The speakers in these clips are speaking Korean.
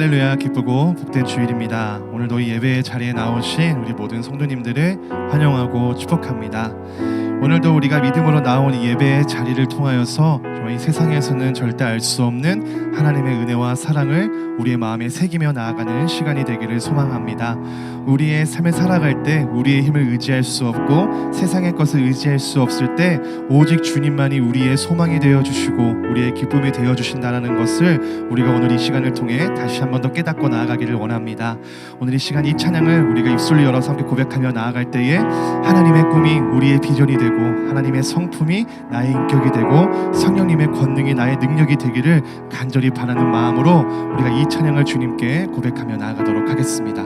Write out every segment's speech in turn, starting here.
할렐루야, 기쁘고 복된 주일입니다. 오늘도 이 예배의 자리에 나오신 우리 모든 성도님들을 환영하고 축복합니다. 오늘도 우리가 믿음으로 나온 이 예배의 자리를 통하여서 저희 세상에서는 절대 알 수 없는 하나님의 은혜와 사랑을 우리의 마음에 새기며 나아가는 시간이 되기를 소망합니다. 우리의 삶을 살아갈 때 우리의 힘을 의지할 수 없고 세상의 것을 의지할 수 없을 때 오직 주님만이 우리의 소망이 되어주시고 우리의 기쁨이 되어주신다는 것을 우리가 오늘 이 시간을 통해 다시 한 번 더 깨닫고 나아가기를 원합니다. 오늘 이 시간 이 찬양을 우리가 입술을 열어서 함께 고백하며 나아갈 때에 하나님의 꿈이 우리의 비전이 되고 하나님의 성품이 나의 인격이 되고 성령님의 권능이 나의 능력이 되기를 간절히 바라는 마음으로 우리가 이 찬양을 주님께 고백하며 나아가도록 하겠습니다.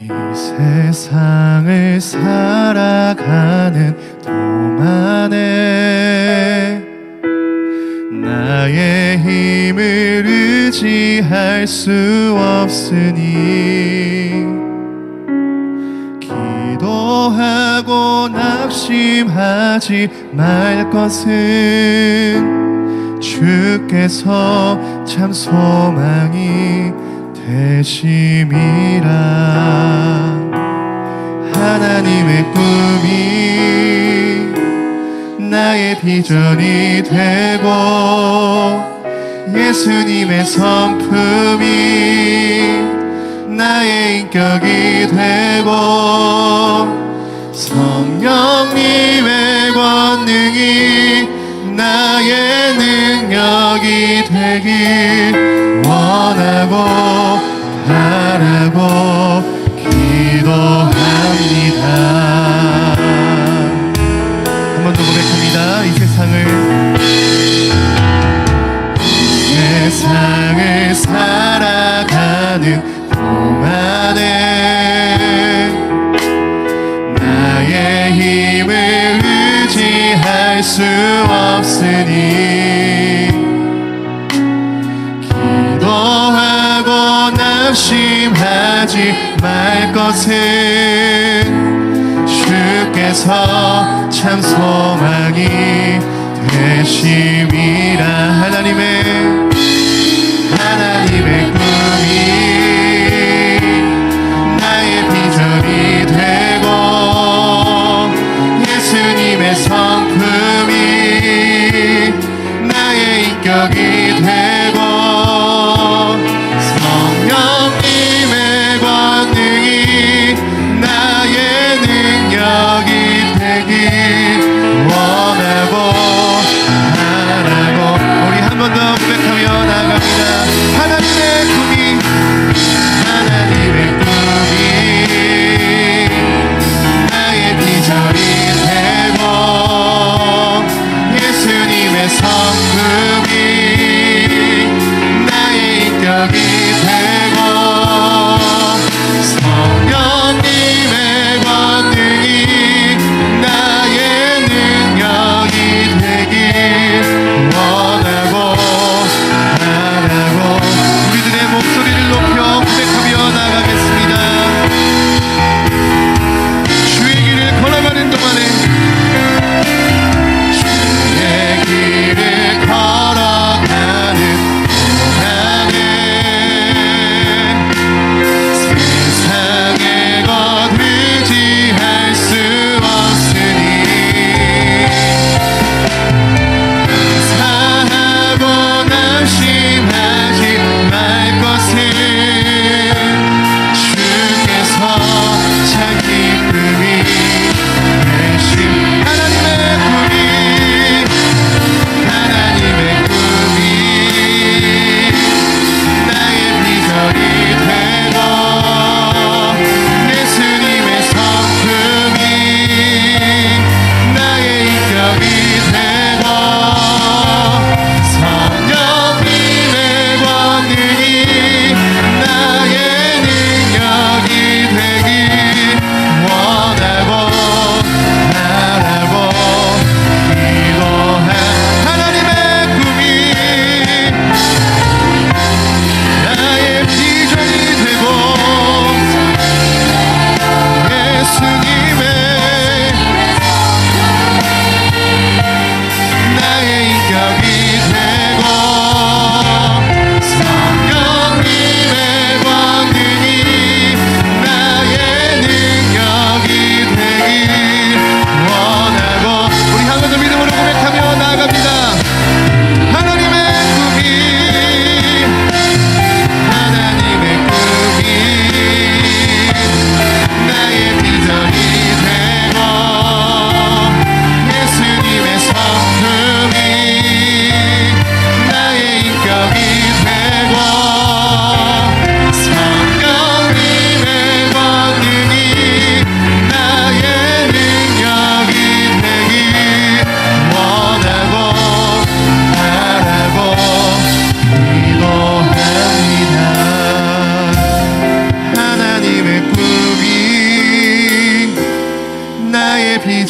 이 세상을 살아가는 동안에 나의 힘을 의지할 수 없으니 기도하고 낙심하지 말 것은 주께서 참 소망이 되심이라. 하나님의 꿈이 나의 비전이 되고 예수님의 성품이 나의 인격이 되고 성령님의 권능이 나의 능력이 되길 원하고 바라고 기도합니다. 한 번 더 고백합니다. 이 세상을 살아가는 동안에 나의 힘을 의지할 수 없으니 기도하고 낙심하지 말 것은 주께서 참 소망이 되심이라. 하나님의 꿈이 나의 비전이 되고 예수님의 성품이 나의 인격이 되고 성령님의 권능이 나의 능력이 되길 원하고 바라고. 우리 한 번 더 고백하며 나아갑니다. 하나님의 꿈이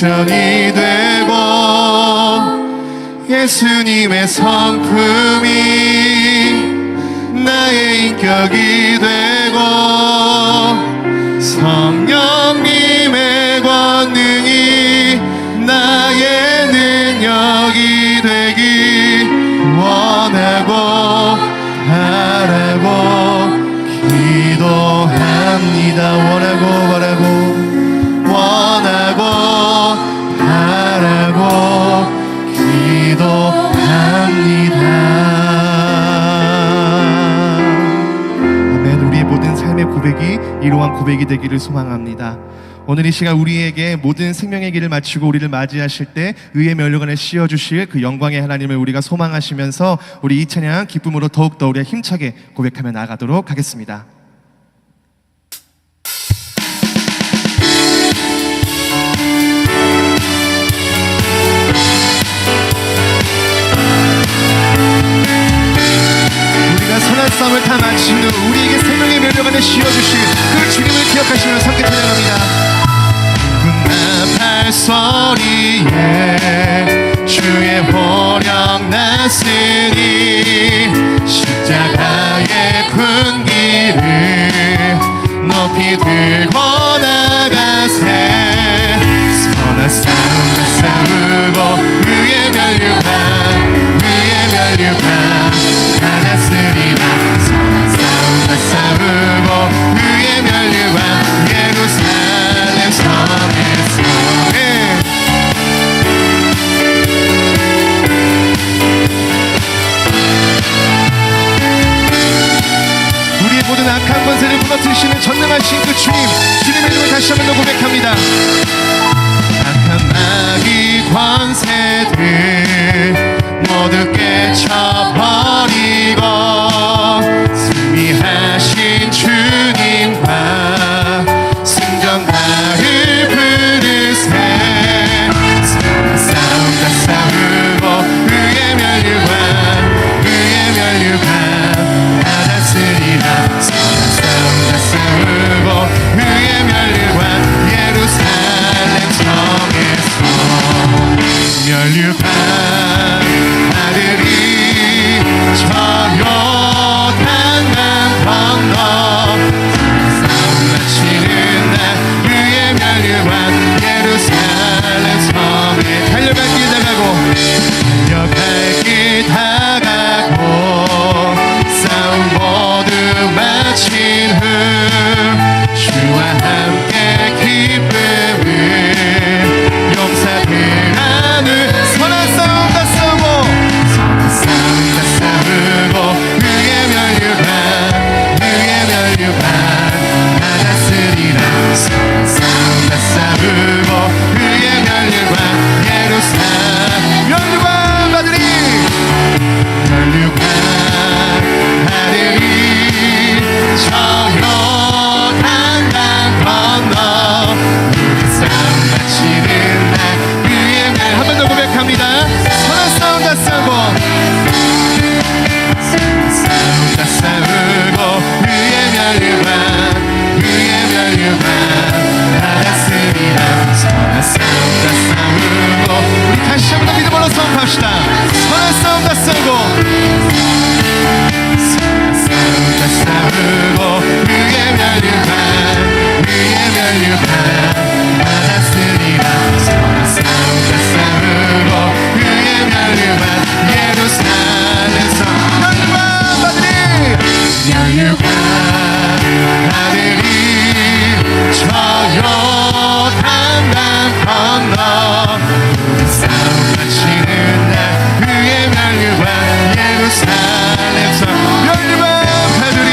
성전이 되고 예수님의 성품이 나의 인격이 되고 성령님의 권능이 나의 능력이 되기 원하고 바라고 기도합니다. 원하고 바라고 기도합니다. 아멘. 우리의 모든 삶의 고백이 이러한 고백이 되기를 소망합니다. 오늘 이 시간 우리에게 모든 생명의 길을 마치고 우리를 맞이하실 때 의의 면류관을 씌워주실 그 영광의 하나님을 우리가 소망하시면서 우리 이 찬양 기쁨으로 더욱더 우리가 힘차게 고백하며 나아가도록 하겠습니다. 우리가 선한 싸움을 다 마친 후 우리에게 생명의 면류관을 씌워주실 그 주님을 기억하시며 함께 찬양합니다. 소리에 주의 호령 났으니 십자가의 군기를 높이 들고 나가세 선한 싸움을 싸우고 의의 면류관 받았으리라 선한 싸움을 싸우고 의의 면류관 예루살렘 성에서 우리의 모든 악한 권세를 무너뜨리시는 전능하신 그 주님의 이름을 다시 한번 더 고백합니다. 악한 마귀 권세들 모두 깨쳐버리고 승리하신 주님과 승전가를 부르세 싸움 다 싸우고 의의 면류관 받았으리라 선한 싸움 다 싸우고 의의 면류관 예루살렘 성에서 면류관 아들이 저 요단강 건너 싸움 마치는 날 의의 면류관 예루살렘 성에 달려갈 길 다가고 싸움 모두 마친 후 주와 함께 기쁨을 용사들하는 선한 싸움 다 싸우고 의의 면류관 받았으리라 선한 싸움 다 싸우고 의의 면류관 예루살렘 면류관 아들이 저 요단강 건너 우리 싸움 마치는 날 의의 날 한 번 더 고백합니다. 선한 싸움 다 싸우고 의의 면류관 받았으리라 선한 싸움 다 싸우고 우리 다시 한 번 더 믿음으로 싸움합시다. 선한 싸움 다 싸우고 의의 면류관 받았으리라 선한 싸움 다 싸우고 의의 면류관 예루살렘 성 면류관 아들이 저 요단강 건너 우리 싸움 마치는 날 의의 면류관 예루살렘 성 면류관 아들이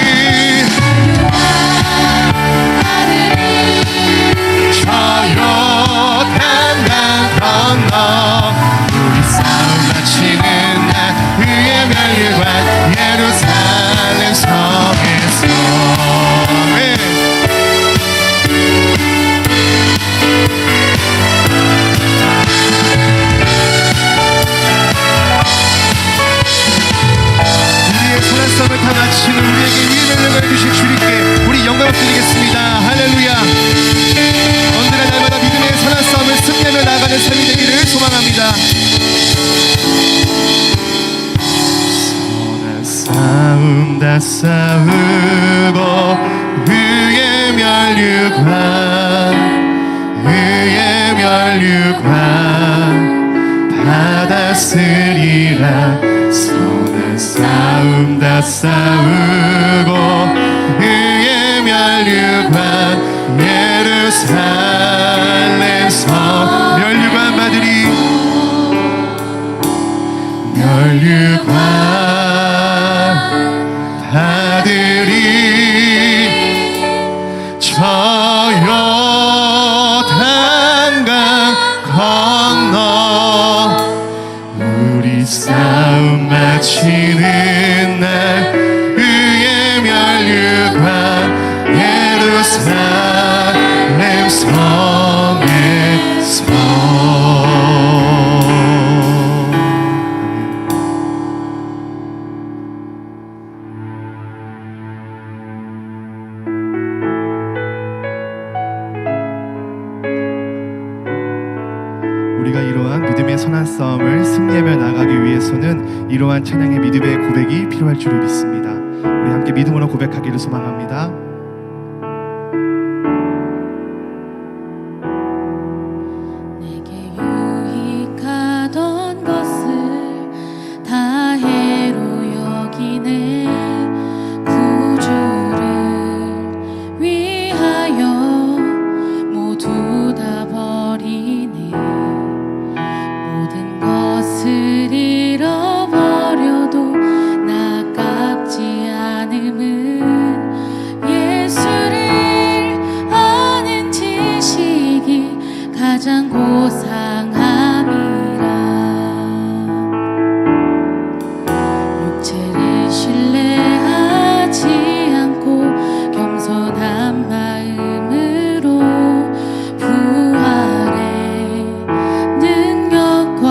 저 요단강 싸우고 의의 면류관 받았으리라. 선한 싸움 다 싸우고 의의 면류관 예루살렘 성 면류관 받으리 저 요단강 건너 우리 싸움 마치는 날 의의 면류관 예루살렘 성에서 우리가 이러한 믿음의 선한 싸움을 승리하며 나가기 위해서는 이러한 찬양의 믿음의 고백이 필요할 줄을 믿습니다. 우리 함께 믿음으로 고백하기를 소망합니다. 내게 유익하던 것을 다 해로 여기네. 구주를 위하여 모두 다 버리네. 모든 것을 잃어버려도 나 깝지 않음은 예수를 아는 지식이 가장 고상함이라. 육체를 신뢰하지 않고 겸손한 마음으로 부활의 능력과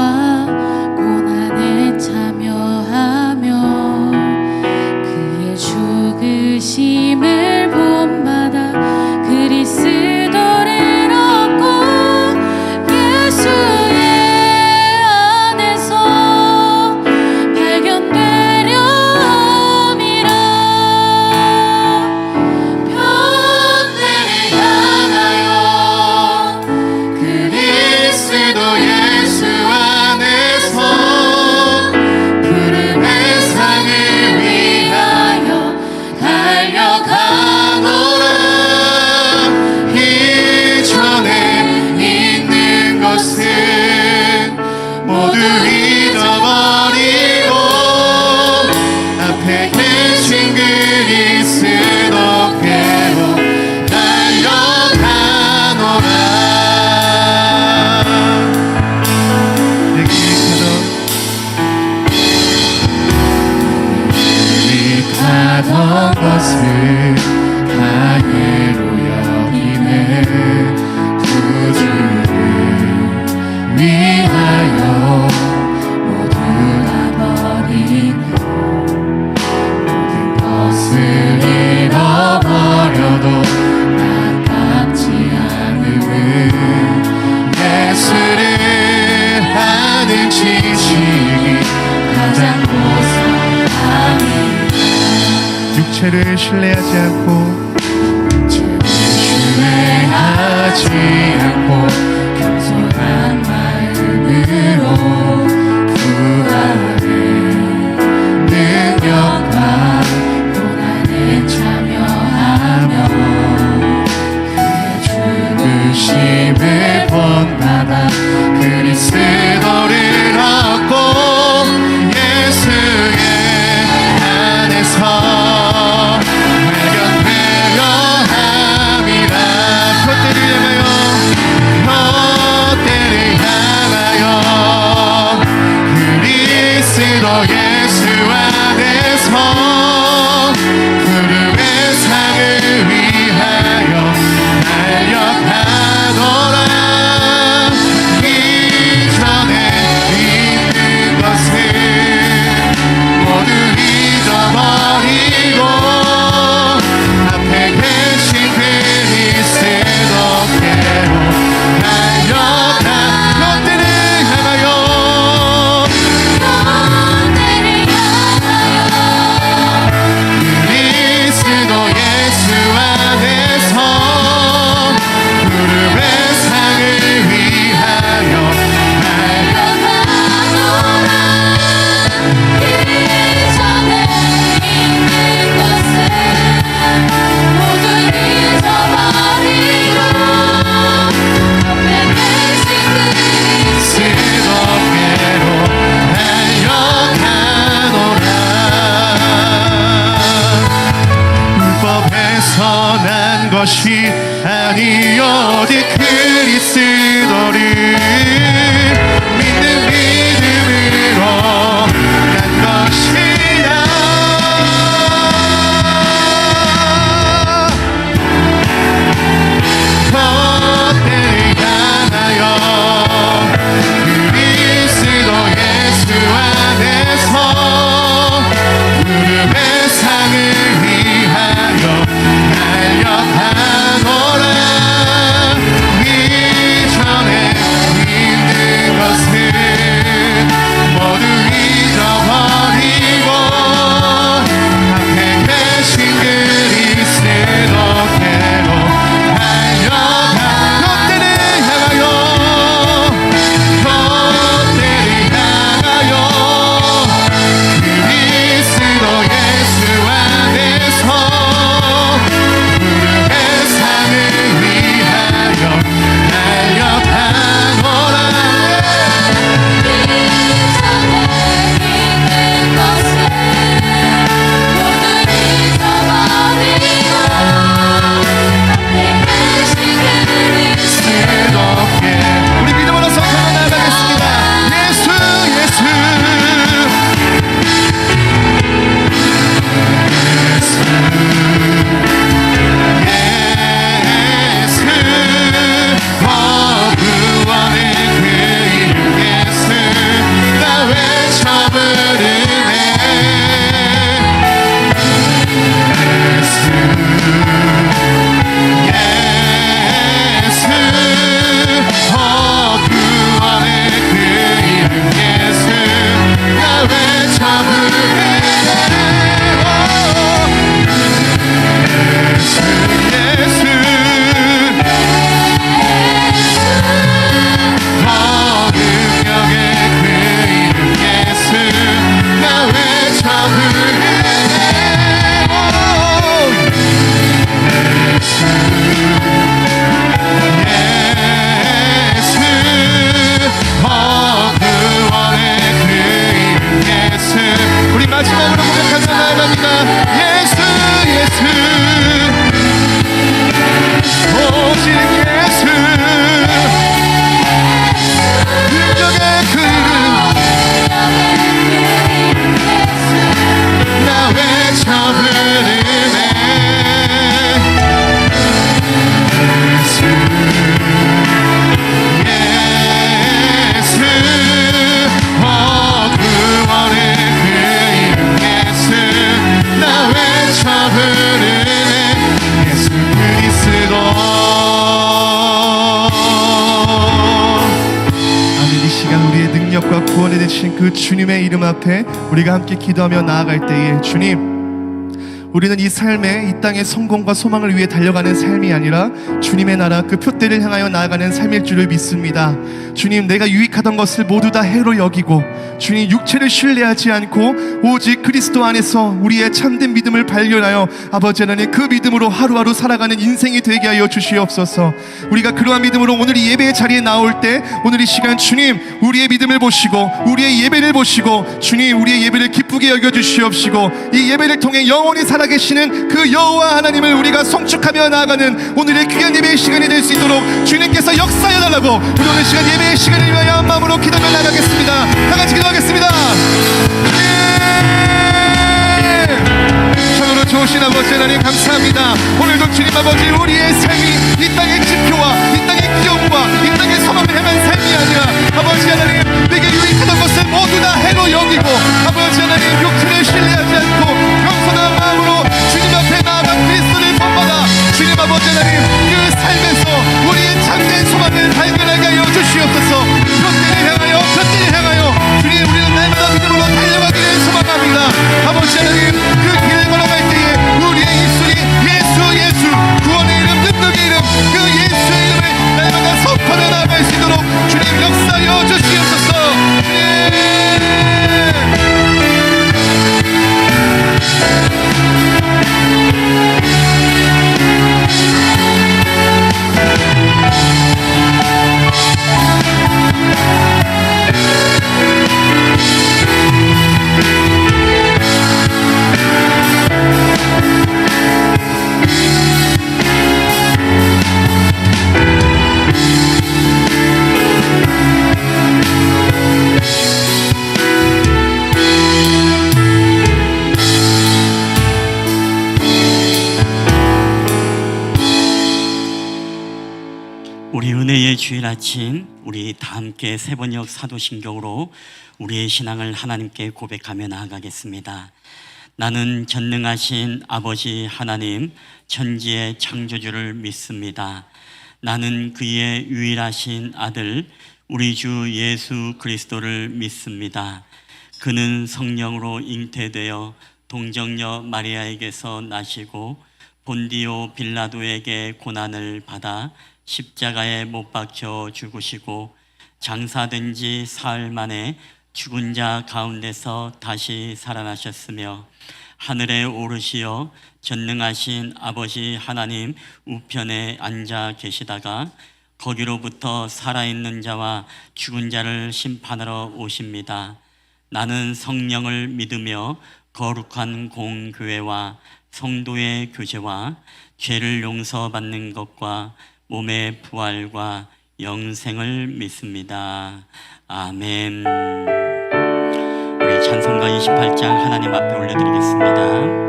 고난에 참여하며 그의 죽으심을 본받아 그리스도를 얻고 예수의 안에서 발견되려 함이라. 편대를 향하여 그리스도 예수 안에서 푸름의 상을 위하여 달려가노라. 이전에 있는 것은 모두 잊어버리고 앞에 계신 그리스도께로 달려가노라. 내게 유익하던 것을 다 예로 여기네. 구주를 위하여 모두 다 버리네. 모든 것을 잃어버려도 아깝지 않음은 예수를 아는 지식이 가장 고상함이라. 육체를 신뢰하지 않고 겸손한 마음으로 부활의 능력과 고난에 참여하며 그의 죽으심을 본받아 그리스도를 얻고 예수의 안에서 발견되려 함이라. 그때를 향하여 그리스도 예수 안에서 푸름의 상을 위하여 달려가노라. 아니 오직 그리스도를 믿는 믿음으로 난 것이다. 헛되이 향하여 그리스도 예수 안에서 무릎의 상을 위하여 달려가노라. 이전에 있는 것을 모두 잊어버리고 앞에 계신 그리스도께로 달려가. 롯데를 향하여 롯데를 향하여 그리스도 예수 안에서 무릎의 상을 위하여 달려가노라. 그리스도께 우리 믿음으로 성탄을 나가겠습니다. 예수 예수 예수 구원의 그 이름 예수 나 외쳐 부르네. 예수 구원의 그 이름 예수 나 외쳐 부르네. 예수 능력의 그 이름 예수 나 외쳐 부르네. 예수 구원의 그 이름 예수 우리 마지막으로 고백하며 나아갑니다. 예수 예수 오직 예수 능력의 그 이름 나 외쳐 부르네. 예수 구원의 그 이름 예수 나 외쳐 부르네. 예수 그리스도. 아멘. 이 시간 우리의 능력과 구원에 되신 그 주님의 이름 앞에 우리가 함께 기도하며 나아갈 때에 주님, 우리는 이 삶에 이 땅의 성공과 소망을 위해 달려가는 삶이 아니라 주님의 나라 그 표대를 향하여 나아가는 삶일 줄을 믿습니다. 주님, 내가 유익하던 것을 모두 다 해로 여기고 주님 육체를 신뢰하지 않고 오직 그리스도 안에서 우리의 참된 믿음을 발견하여 아버지 하나님 그 믿음으로 하루하루 살아가는 인생이 되게 하여 주시옵소서. 우리가 그러한 믿음으로 오늘 이 예배의 자리에 나올 때 오늘 이 시간 주님 우리의 믿음을 보시고 우리의 예배를 보시고 주님 우리의 예배를 기쁘게 여겨주시옵시고 이 예배를 통해 영원히 살아계시는 그 여호와 하나님을 우리가 송축하며 나아가는 오늘의 귀한 예배의 시간이 될 수 있도록 주님께서 역사해 달라고 우리 오늘 시간 예배의 시간을 위하여 마음으로 기도하며 나가겠습니다. 다같이 기도하겠습니다. 참으로 좋으신 아버지 하나님 감사합니다. 오늘도 주님 아버지 우리의 삶이 이 땅의 지표와 이 땅의 기업과 이 땅의 소망을 향한 삶이 아니라 아버지 하나님 내게 유익하던 것을 모두 다 해로 여기고 아버지 하나님 육체를 신뢰하지 않고 겸손한 마음으로 주님 앞에 나아가 그리스도를 본받아 주님 아버지 하나님 그 삶에서 우리의 참된 소망을 발견하게 하여 주시옵소서. 표대를 향하여 주님 우리는 날마다 믿음으로 달려가기를 소망합니다. 아버지 하나님 그 길을 걸어갈 때에 우리의 입술이 예수 예수 구원의 이름 능력의 이름 그 우리 은혜의 주일 아침, 우리 다 함께 세번역 사도신경으로 우리의 신앙을 하나님께 고백하며 나아가겠습니다. 나는 전능하신 아버지 하나님, 천지의 창조주를 믿습니다. 나는 그의 유일하신 아들, 우리 주 예수 그리스도를 믿습니다. 그는 성령으로 잉태되어 동정녀 마리아에게서 나시고 본디오 빌라도에게 고난을 받아 십자가에 못 박혀 죽으시고 장사된 지 사흘 만에 죽은 자 가운데서 다시 살아나셨으며 하늘에 오르시어 전능하신 아버지 하나님 우편에 앉아 계시다가 거기로부터 살아있는 자와 죽은 자를 심판하러 오십니다. 나는 성령을 믿으며 거룩한 공교회와 성도의 교제와 죄를 용서받는 것과 몸의 부활과 영생을 믿습니다. 아멘. 우리 찬송가 28장 하나님 앞에 올려드리겠습니다.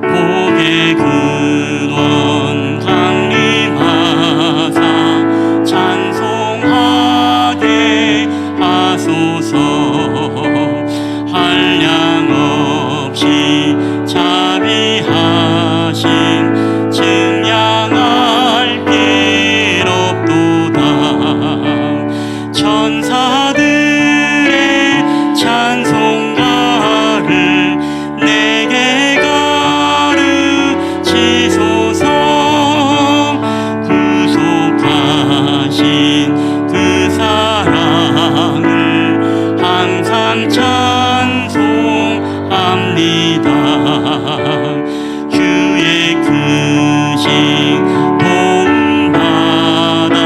복의 근원 강림하사 찬송하게 하소서. 한량 없이 자비하심 증량할 길 없도다. 천사들의 찬송가를 내게 가르치소서. 구속하신 그 사랑을 항상 찬송합니다. 주의 크신 도움받아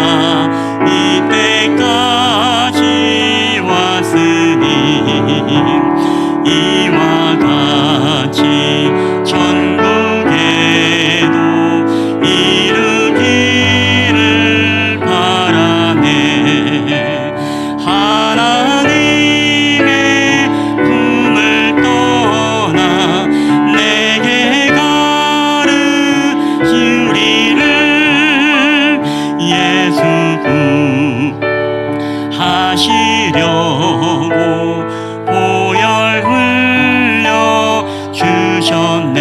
이때까지 왔으니 이와 같이 천국에도 이르기를 바라네. 하나님의 품을 떠나 내게 가르치리를 예수 구하시려고 보혈 흘려 주셨네.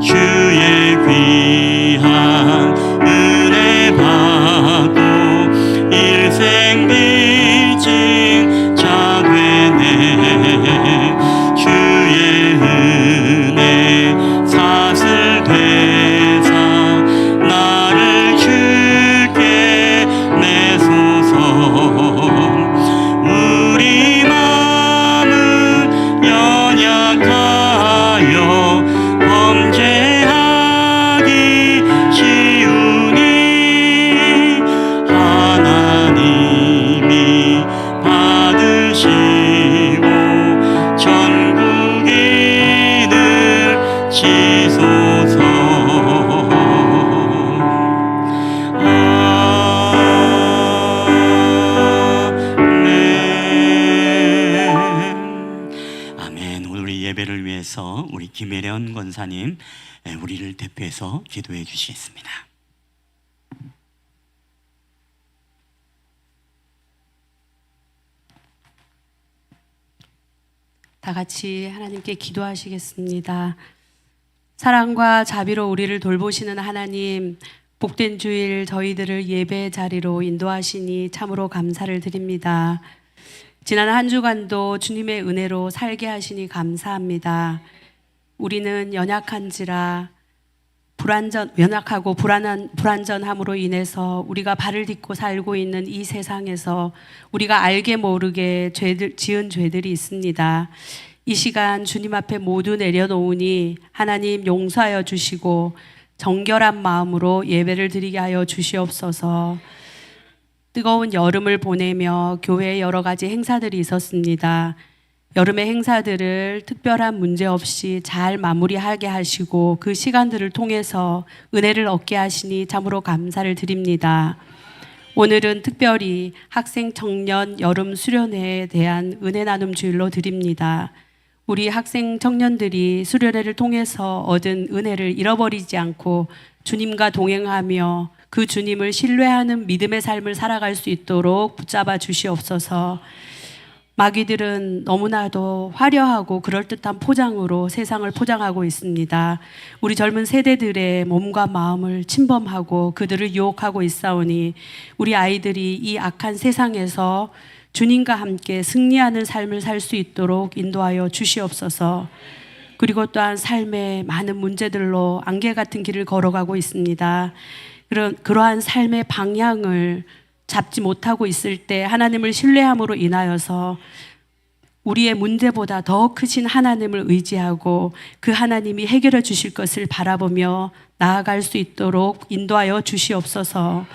주의 귀한 은혜 받고 일생 빚진 자 되네. 주의 은혜 사슬 되사 나를 주께 내소서. 우리 마음은 연약하여 범죄하기 쉬우니 하나님이 받으시고 천국이 늘치소서. 아멘. 오늘 우리 예배를 위해서 우리 김혜련 권사님 우리를 대표해서 기도해 주시겠습니다. 다 같이 하나님께 기도하시겠습니다. 사랑과 자비로 우리를 돌보시는 하나님, 복된 주일 저희들을 예배 자리로 인도하시니 참으로 감사를 드립니다. 지난 한 주간도 주님의 은혜로 살게 하시니 감사합니다. 우리는 연약한지라 연약하고 불완전함으로 인해서 우리가 발을 딛고 살고 있는 이 세상에서 우리가 알게 모르게 지은 죄들이 있습니다. 이 시간 주님 앞에 모두 내려놓으니 하나님 용서하여 주시고 정결한 마음으로 예배를 드리게 하여 주시옵소서. 뜨거운 여름을 보내며 교회에 여러 가지 행사들이 있었습니다. 여름의 행사들을 특별한 문제 없이 잘 마무리하게 하시고 그 시간들을 통해서 은혜를 얻게 하시니 참으로 감사를 드립니다. 오늘은 특별히 학생 청년 여름 수련회에 대한 은혜 나눔 주일로 드립니다. 우리 학생 청년들이 수련회를 통해서 얻은 은혜를 잃어버리지 않고 주님과 동행하며 그 주님을 신뢰하는 믿음의 삶을 살아갈 수 있도록 붙잡아 주시옵소서. 마귀들은 너무나도 화려하고 그럴듯한 포장으로 세상을 포장하고 있습니다. 우리 젊은 세대들의 몸과 마음을 침범하고 그들을 유혹하고 있사오니 우리 아이들이 이 악한 세상에서 주님과 함께 승리하는 삶을 살 수 있도록 인도하여 주시옵소서. 그리고 또한 삶의 많은 문제들로 안개 같은 길을 걸어가고 있습니다. 그러한 삶의 방향을 잡지 못하고 있을 때 하나님을 신뢰함으로 인하여서 우리의 문제보다 더 크신 하나님을 의지하고 그 하나님이 해결해 주실 것을 바라보며 나아갈 수 있도록 인도하여 주시옵소서.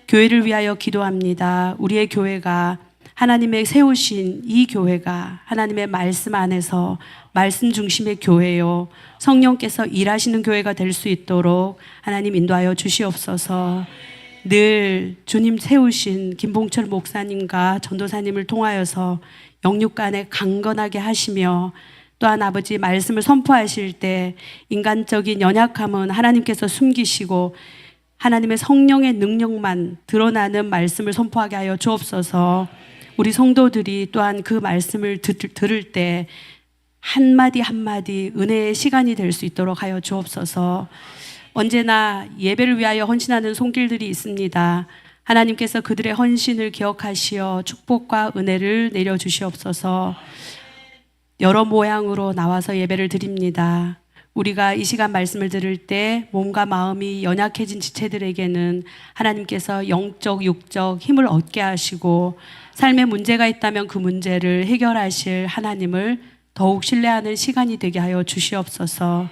교회를 위하여 기도합니다. 우리의 교회가 하나님의 세우신 이 교회가 하나님의 말씀 안에서 말씀 중심의 교회요, 성령께서 일하시는 교회가 될 수 있도록 하나님 인도하여 주시옵소서. 늘 주님 세우신 김봉철 목사님과 전도사님을 통하여서 영육 간에 강건하게 하시며 또한 아버지 말씀을 선포하실 때 인간적인 연약함은 하나님께서 숨기시고 하나님의 성령의 능력만 드러나는 말씀을 선포하게 하여 주옵소서. 우리 성도들이 또한 그 말씀을 들을 때 한마디 한마디 은혜의 시간이 될 수 있도록 하여 주옵소서. 언제나 예배를 위하여 헌신하는 손길들이 있습니다. 하나님께서 그들의 헌신을 기억하시어 축복과 은혜를 내려주시옵소서. 여러 모양으로 나와서 예배를 드립니다. 우리가 이 시간 말씀을 들을 때 몸과 마음이 연약해진 지체들에게는 하나님께서 영적, 육적 힘을 얻게 하시고 삶에 문제가 있다면 그 문제를 해결하실 하나님을 더욱 신뢰하는 시간이 되게 하여 주시옵소서.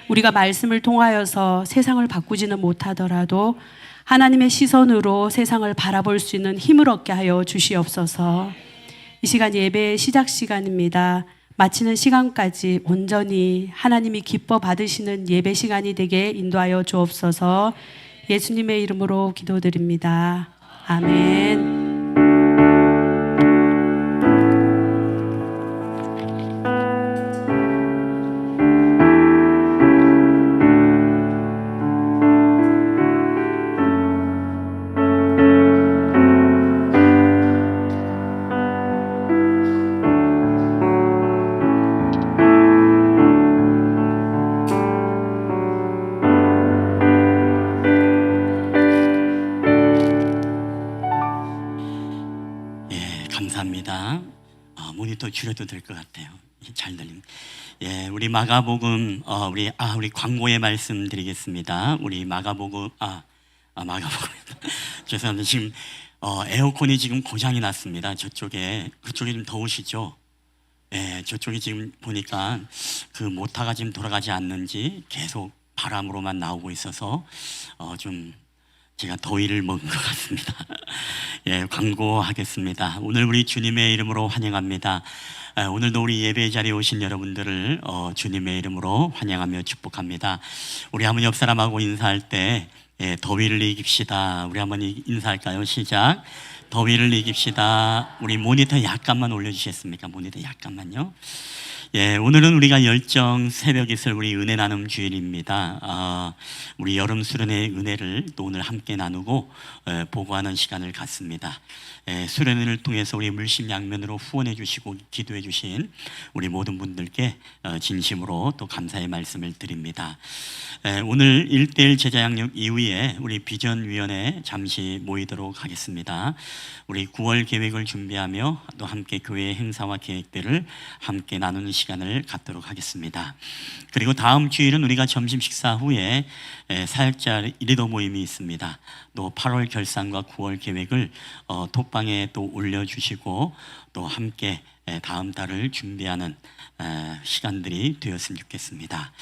우리가 말씀을 통하여서 세상을 바꾸지는 못하더라도 하나님의 시선으로 세상을 바라볼 수 있는 힘을 얻게 하여 주시옵소서. 이 시간 예배의 시작 시간입니다. 마치는 시간까지 온전히 하나님이 기뻐 받으시는 예배 시간이 되게 인도하여 주옵소서. 예수님의 이름으로 기도드립니다. 아멘. 감사합니다. 모니터 줄여도 될 것 같아요. 잘 들립니다. 예, 우리 마가복음 우리 광고의 말씀드리겠습니다. 우리 마가복음 마가복음 죄송합니다. 지금 에어컨이 지금 고장이 났습니다. 그쪽에 좀 더우시죠? 예, 저쪽이 지금 보니까 그 모터가 지금 돌아가지 않는지 계속 바람으로만 나오고 있어서 좀 제가 더위를 먹은 것 같습니다. 예, 광고하겠습니다. 오늘 우리 주님의 이름으로 환영합니다. 오늘도 우리 예배 자리에 오신 여러분들을 주님의 이름으로 환영하며 축복합니다. 우리 한번 옆 사람하고 인사할 때 더위를 이깁시다. 우리 한번 인사할까요? 시작. 더위를 이깁시다. 우리 모니터 약간만 올려주시겠습니까? 모니터 약간만요. 예, 오늘은 우리가 열정 새벽 이슬 우리 은혜 나눔 주일입니다. 우리 여름 수련의 은혜를 또 오늘 함께 나누고 보고하는 시간을 갖습니다. 수련회를 통해서 우리 물심양면으로 후원해 주시고 기도해 주신 우리 모든 분들께 진심으로 또 감사의 말씀을 드립니다. 오늘 1:1 제자 양육 이후에 우리 비전위원회 잠시 모이도록 하겠습니다. 우리 9월 계획을 준비하며 또 함께 교회 행사와 계획들을 함께 나누는 시간을 갖도록 하겠습니다. 그리고 다음 주일은 우리가 점심 식사 후에 사역자 리더 모임이 있습니다. 또 8월 결산과 9월 계획을 톡방에 또 올려주시고 또 함께 다음 달을 준비하는 시간들이 되었으면 좋겠습니다.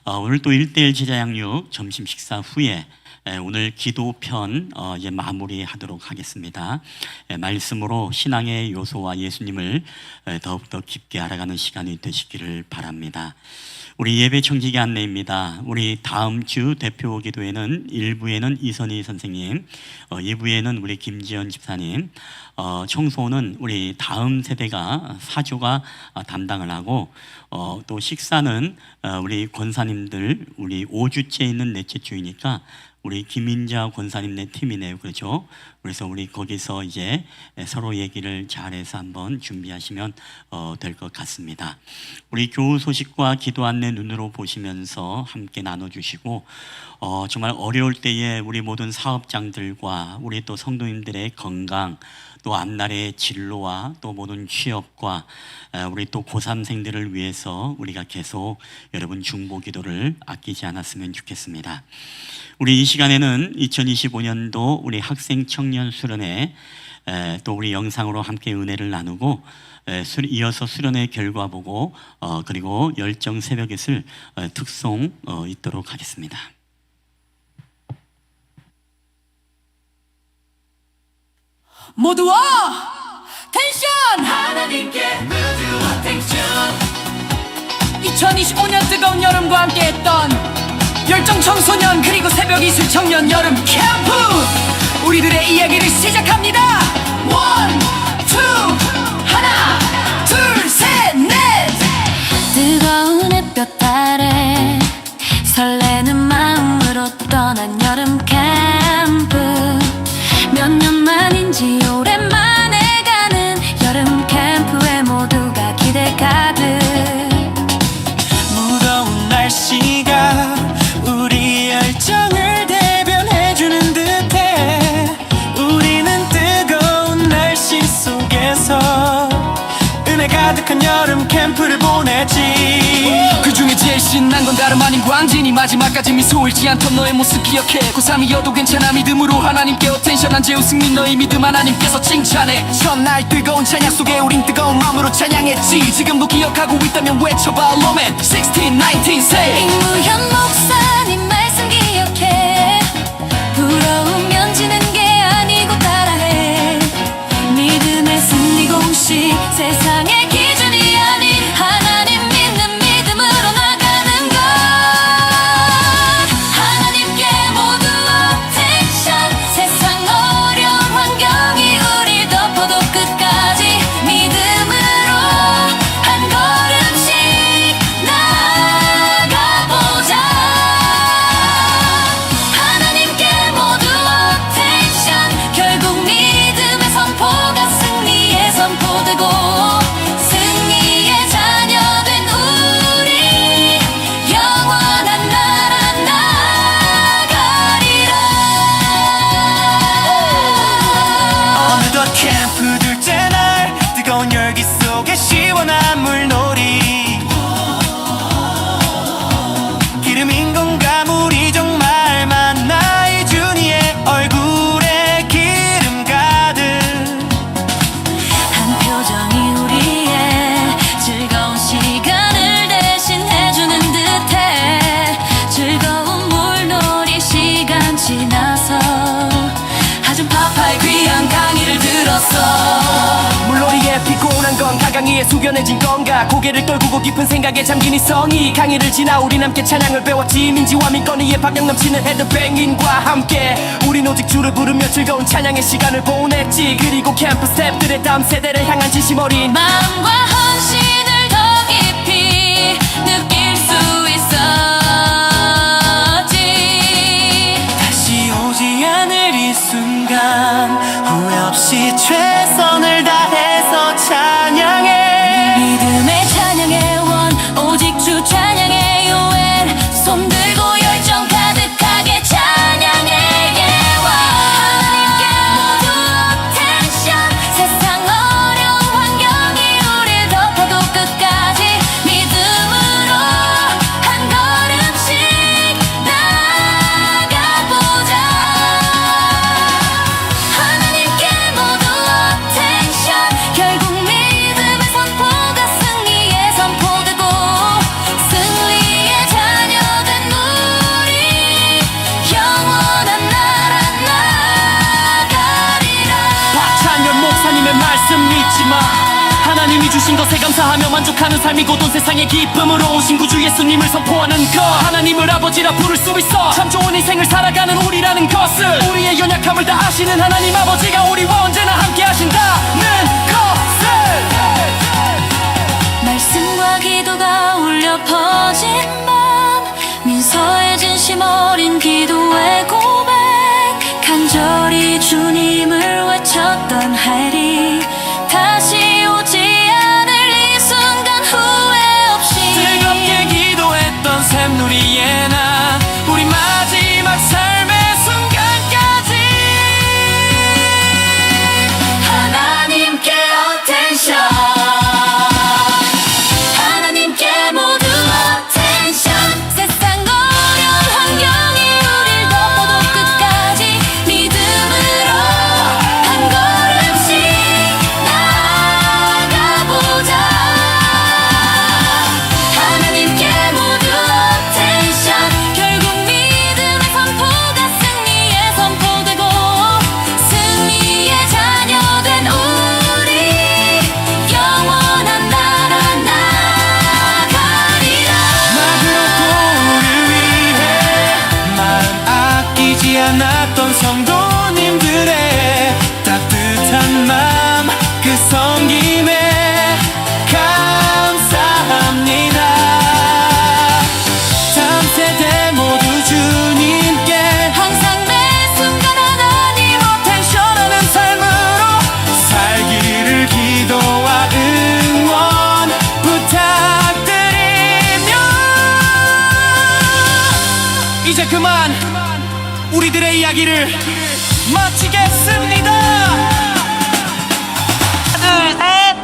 오늘 또 1:1 제자 양육 점심 식사 후에 오늘 기도편 이제 마무리하도록 하겠습니다. 말씀으로 신앙의 요소와 예수님을 더욱더 깊게 알아가는 시간이 되시기를 바랍니다. 우리 예배 청지기 안내입니다. 우리 다음 주 대표 기도회는 1부에는 이선희 선생님, 2부에는 우리 김지연 집사님, 청소는 우리 다음 세대가 사조가 담당을 하고, 또 식사는 우리 권사님들, 우리 5주째 있는 넷째 주이니까 우리 김인자 권사님네 팀이네요. 그렇죠? 그래서 우리 거기서 이제 서로 얘기를 잘해서 한번 준비하시면 될 것 같습니다. 우리 교우 소식과 기도 안내 눈으로 보시면서 함께 나눠주시고, 정말 어려울 때에 우리 모든 사업장들과 우리 또 성도님들의 건강, 또 앞날의 진로와 또 모든 취업과 우리 또 고3생들을 위해서 우리가 계속 여러분 중보 기도를 아끼지 않았으면 좋겠습니다. 우리 이 시간에는 2025년도 우리 학생 청년 수련회 또 우리 영상으로 함께 은혜를 나누고, 이어서 수련회 결과 보고 그리고 열정 새벽잇을 특송 있도록 하겠습니다. 모두와 텐션! 하나님께 모두와 텐션! 2025년 뜨거운 여름과 함께했던 열정 청소년 그리고 새벽 이슬 청년 여름 캠프! 우리들의 이야기를 시작합니다! 원, 투, 하나, 둘, 셋, 넷! 뜨거운 햇볕 아래 설레는 마음으로 떠난 여름 캠프 몇 년 만인지 오랜만에 가는 여름 캠프에 모두가 기대 가득 무더운 날씨가 우리 열정을 대변해주는 듯해 우리는 뜨거운 날씨 속에서 은혜 가득한 여름 캠프를 보냈지. 그 중에 제일 신난 건 다름 아닌 광진이 마지막까지 미소 잃지 않던 너의 모습 기억해. 고3이어도 괜찮아 믿음으로 하나님께 어텐션 한 제우승민 너의 믿음 하나님께서 칭찬해. 첫날 뜨거운 찬양 속에 우린 뜨거운 마음으로 찬양했지. 지금도 기억하고 있다면 외쳐봐 로맨 16, 19 say 임무현 목사님 말씀 기억해 부러우면 지는 게 아니고 따라해 믿음의 승리 공식 세상의 기준이 아닌 하나님 믿는 믿음으로 나가는 것 하나님께 모두 어텐션 세상 어려운 환경이 우릴 덮어도 끝까지 믿음으로 한 걸음씩 나가보자 하나님께 모두 어텐션 결국 믿음의 선포가 승리의 선포되고 승리의 자녀된 우리 영원한 나라 나가리라 어느덧 캠프 둘째 날 뜨거운 열기 속에 시원한 물놀이 기름인 건가 물이 정말 많나 이준이의 얼굴에 기름 가득 한 표정이 우리의 즐거운 시간을 대신해주는 듯해 즐거운 물놀이 시간 지나서 하준 파파의 귀한 강의를 들었어 물놀이에 피곤한 건 가강이에 숙연해진 건가 고개를 떨구고 깊은 생각에 잠긴 이성이 강의를 지나 우린 함께 찬양을 배웠지 민지와 민건이의 박력 넘치는 헤드뱅잉과 함께 우린 오직 주를 부르며 즐거운 찬양의 시간을 보냈지 그리고 캠프 스태프들의 다음 세대를 향한 진심 어린 마음과 헌신을 더 깊이 느낄 수 있었지 다시 오지 않을 이 순간 후회 없이 최선을 다해서 찬양해 믿음의 찬양의 원 오직 주 찬양의 요엘 손 들고 열정 가득하게 찬양의 예와 하나님께 모두 어텐션 세상 어려운 환경이 우릴 덮어도 하나님이 주신 것에 감사하며 만족하는 삶이 곧 온 세상의 기쁨으로 오신 구주 예수님을 선포하는 것, 하나님을 아버지라 부를 수 있어. 참 좋은 인생을 살아가는 우리라는 것을, 우리의 연약함을 다 아시는 하나님 아버지가 우리와 언제나 함께 하신다는 것을. 말씀과 기도가 울려 퍼진 밤, 민서의 진심 어린 기도의 고백, 간절히 주님을 외쳤던 하리, 다시 오지 않을 이 순간 후회 없이 뜨겁게 기도했던 샘누리의 나, 우리 마지막 삶의 순간까지 하나님께 어텐션, 하나님께 모두 어텐션. 세상 어려운 환경이 우릴 덮어도 끝까지 믿음으로 한 걸음씩 나아가보자. 하나님께 모두 어텐션. 결국 믿음의 선포가 승리의 선포되고 승리의 자녀된 우리 영원한 나라 나가리라. 마지막 도를 위해 마음 아끼지 않았던 성도님들의 따뜻한 마음, 그 섬김에 감사합니다. 다음 세대 모두 주님께 항상 매 순간 하나님 어텐션하는 삶으로 살기를 기도와 응원 부탁드리며, 이제 그만 우리들의 이야기를 마치겠습니다. 둘, 셋.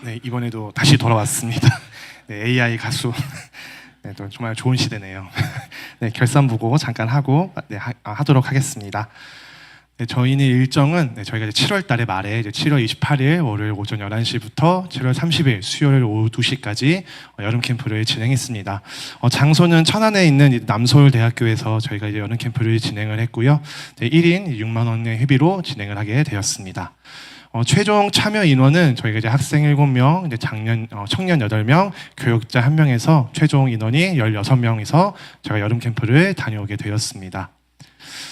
네, 이번에도 다시 돌아왔습니다. 네, AI 가수. 네, 또 정말 좋은 시대네요. 네, 결산 보고 잠깐 하고 하도록 하겠습니다. 네, 저희는 일정은 저희가 이제 7월 달에 말에 이제 7월 28일 월요일 오전 11시부터 7월 30일 수요일 오후 2시까지 여름 캠프를 진행했습니다. 장소는 천안에 있는 남서울대학교에서 저희가 이제 여름 캠프를 진행을 했고요. 1인 6만 원의 회비로 진행을 하게 되었습니다. 최종 참여 인원은 저희가 이제 학생 7명, 이제 청년 8명, 교육자 1명에서 최종 인원이 16명이서 제가 여름 캠프를 다녀오게 되었습니다.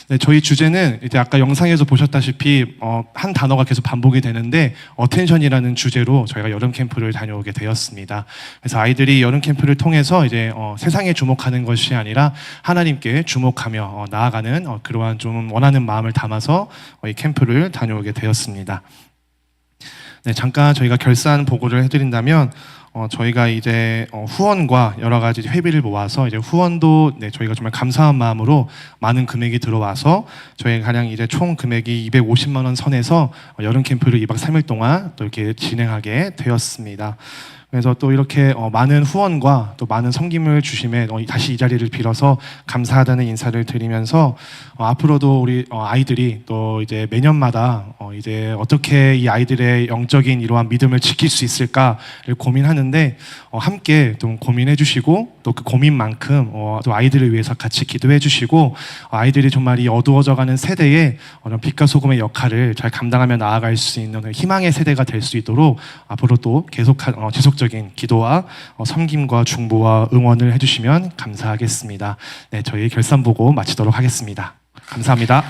네, 저희 주제는 이제 아까 영상에서 보셨다시피 한 단어가 계속 반복이 되는데 어텐션이라는 주제로 저희가 여름 캠프를 다녀오게 되었습니다. 그래서 아이들이 여름 캠프를 통해서 이제 세상에 주목하는 것이 아니라 하나님께 주목하며 나아가는 그러한 좀 원하는 마음을 담아서 이 캠프를 다녀오게 되었습니다. 네, 잠깐 저희가 결산 보고를 해드린다면 저희가 이제 후원과 여러 가지 회비를 모아서 이제 후원도 저희가 정말 감사한 마음으로 많은 금액이 들어와서 저희 가량 이제 총 금액이 250만 원 선에서 여름 캠프를 2박 3일 동안 또 이렇게 진행하게 되었습니다. 그래서 또 이렇게 많은 후원과 또 많은 섬김을 주심에 다시 이 자리를 빌어서 감사하다는 인사를 드리면서 앞으로도 우리 아이들이 또 이제 매년마다 이제 어떻게 이 아이들의 영적인 이러한 믿음을 지킬 수 있을까를 고민하는데 함께 좀 고민해 주시고 또 그 고민만큼 또 아이들을 위해서 같이 기도해 주시고 아이들이 정말 이 어두워져가는 세대에 빛과 소금의 역할을 잘 감당하며 나아갈 수 있는 희망의 세대가 될 수 있도록 앞으로 또 지속적인 기도와 섬김과 중보와 응원을 해주시면 감사하겠습니다. 네, 저희 결산 보고 마치도록 하겠습니다. 감사합니다.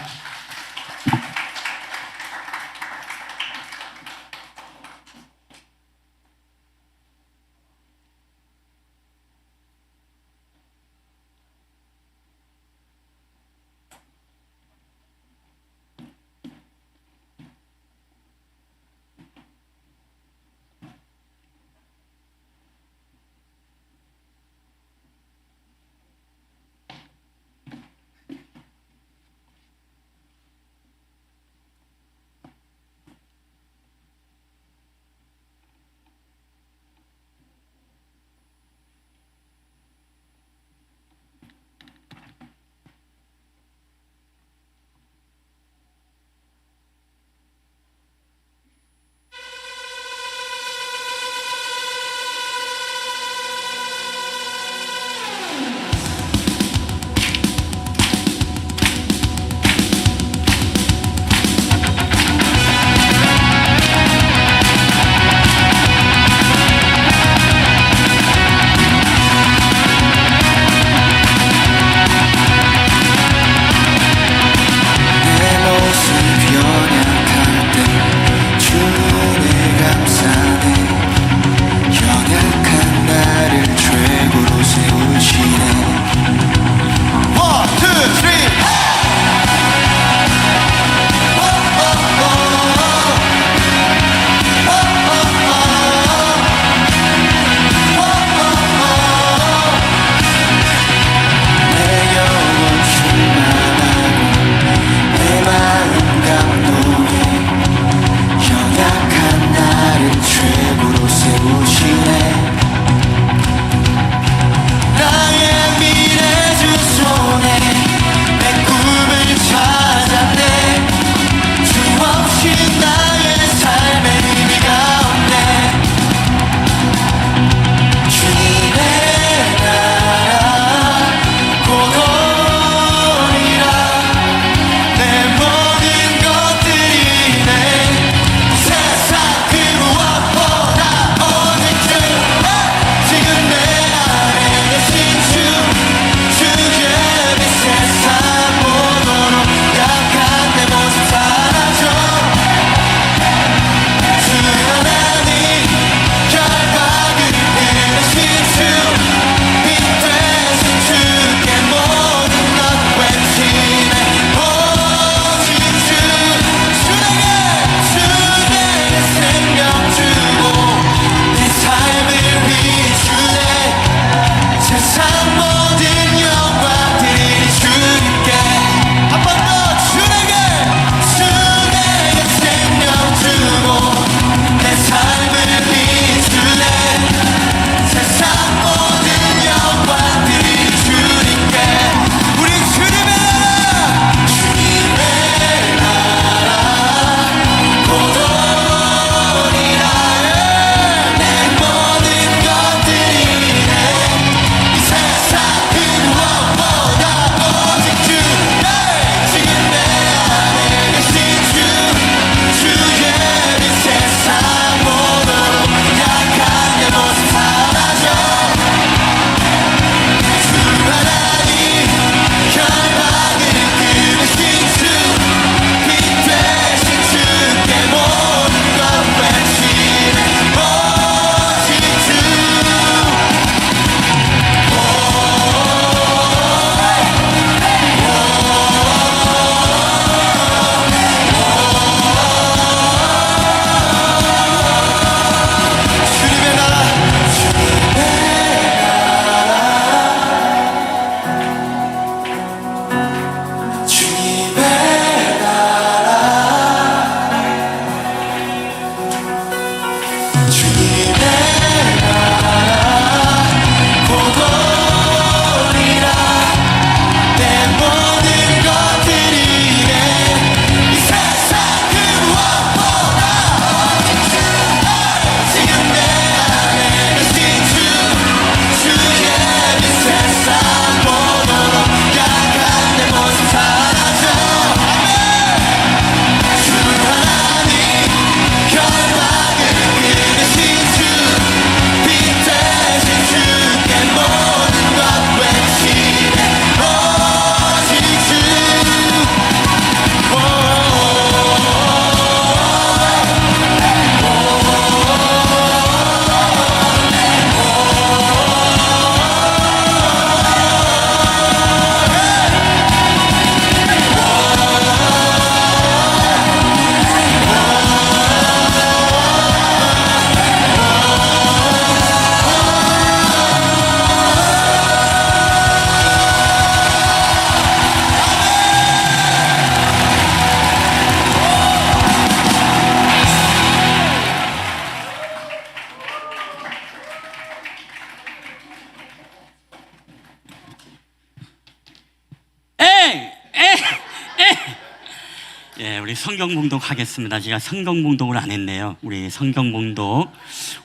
예, 우리 성경 봉독 하겠습니다. 제가 성경 봉독을 안 했네요. 우리 성경 봉독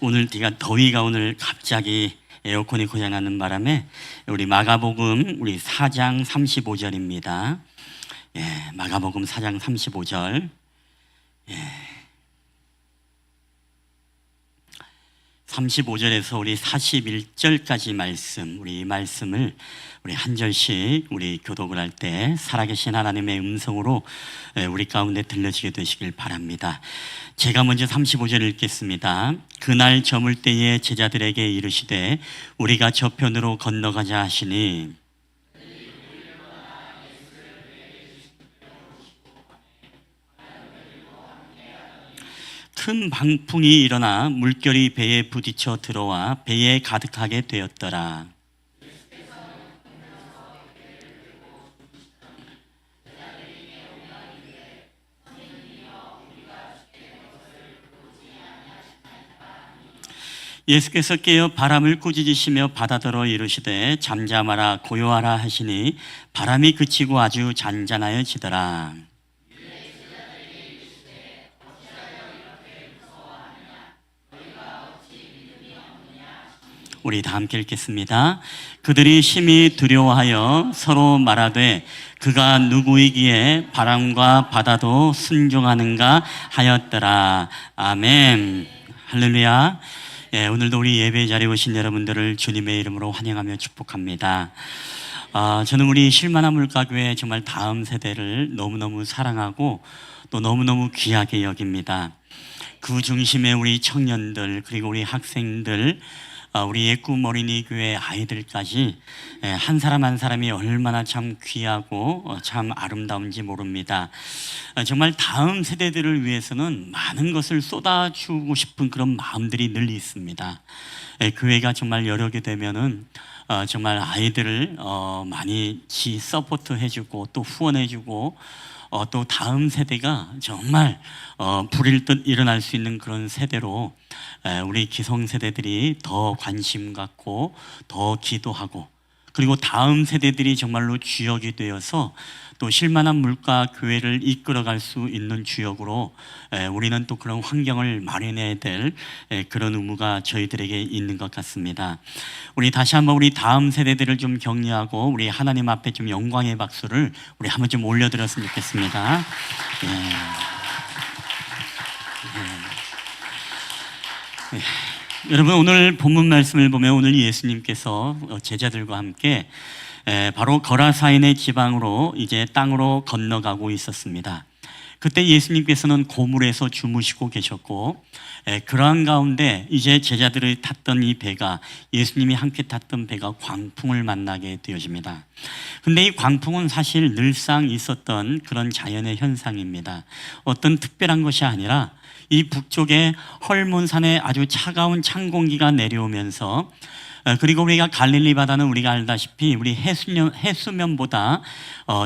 오늘 더위가 오늘 갑자기 에어컨이 고장나는 바람에 우리 마가복음 우리 4장 35절입니다. 예, 마가복음 4장 35절. 예. 35절에서 우리 41절까지 말씀, 우리 이 말씀을 우리 한 절씩 우리 교독을 할 때 살아계신 하나님의 음성으로 우리 가운데 들려지게 되시길 바랍니다. 제가 먼저 35절 읽겠습니다. 그날 저물 때에 제자들에게 이르시되 우리가 저편으로 건너가자 하시니 큰 방풍이 일어나 물결이 배에 부딪혀 들어와 배에 가득하게 되었더라. 예수께서 깨어 바람을 꾸짖으시며 바다더러 이르시되 잠잠하라 고요하라 하시니 바람이 그치고 아주 잔잔하여지더라. 우리 다 함께 읽겠습니다. 그들이 심히 두려워하여 서로 말하되 그가 누구이기에 바람과 바다도 순종하는가 하였더라. 아멘. 할렐루야. 예, 오늘도 우리 예배 자리에 오신 여러분들을 주님의 이름으로 환영하며 축복합니다. 저는 우리 실만한 물가교회 정말 다음 세대를 너무너무 사랑하고 또 너무너무 귀하게 여깁니다. 그 중심에 우리 청년들 그리고 우리 학생들 우리 예꿈 어린이 교회 아이들까지 한 사람 한 사람이 얼마나 참 귀하고 참 아름다운지 모릅니다. 정말 다음 세대들을 위해서는 많은 것을 쏟아주고 싶은 그런 마음들이 늘 있습니다. 교회가 정말 여력이 되면은 정말 아이들을 많이 서포트 해주고 또 후원해주고 또 다음 세대가 정말 불일 듯 일어날 수 있는 그런 세대로 우리 기성세대들이 더 관심 갖고 더 기도하고 그리고 다음 세대들이 정말로 주역이 되어서 또 실만한 물가 교회를 이끌어갈 수 있는 주역으로 우리는 또 그런 환경을 마련해야 될 그런 의무가 저희들에게 있는 것 같습니다. 우리 다시 한번 우리 다음 세대들을 좀 격려하고 우리 하나님 앞에 좀 영광의 박수를 우리 한번 좀 올려드렸으면 좋겠습니다. 여러분 오늘 본문 말씀을 보면 오늘 예수님께서 제자들과 함께 바로 거라사인의 지방으로 이제 땅으로 건너가고 있었습니다. 그때 예수님께서는 고물에서 주무시고 계셨고 그러한 가운데 이제 제자들이 탔던 이 배가 예수님이 함께 탔던 배가 광풍을 만나게 되어집니다. 근데 이 광풍은 사실 늘상 있었던 그런 자연의 현상입니다. 어떤 특별한 것이 아니라 이 북쪽에 헐몬산에 아주 차가운 찬 공기가 내려오면서 그리고 우리가 갈릴리 바다는 우리가 알다시피 우리 해수면보다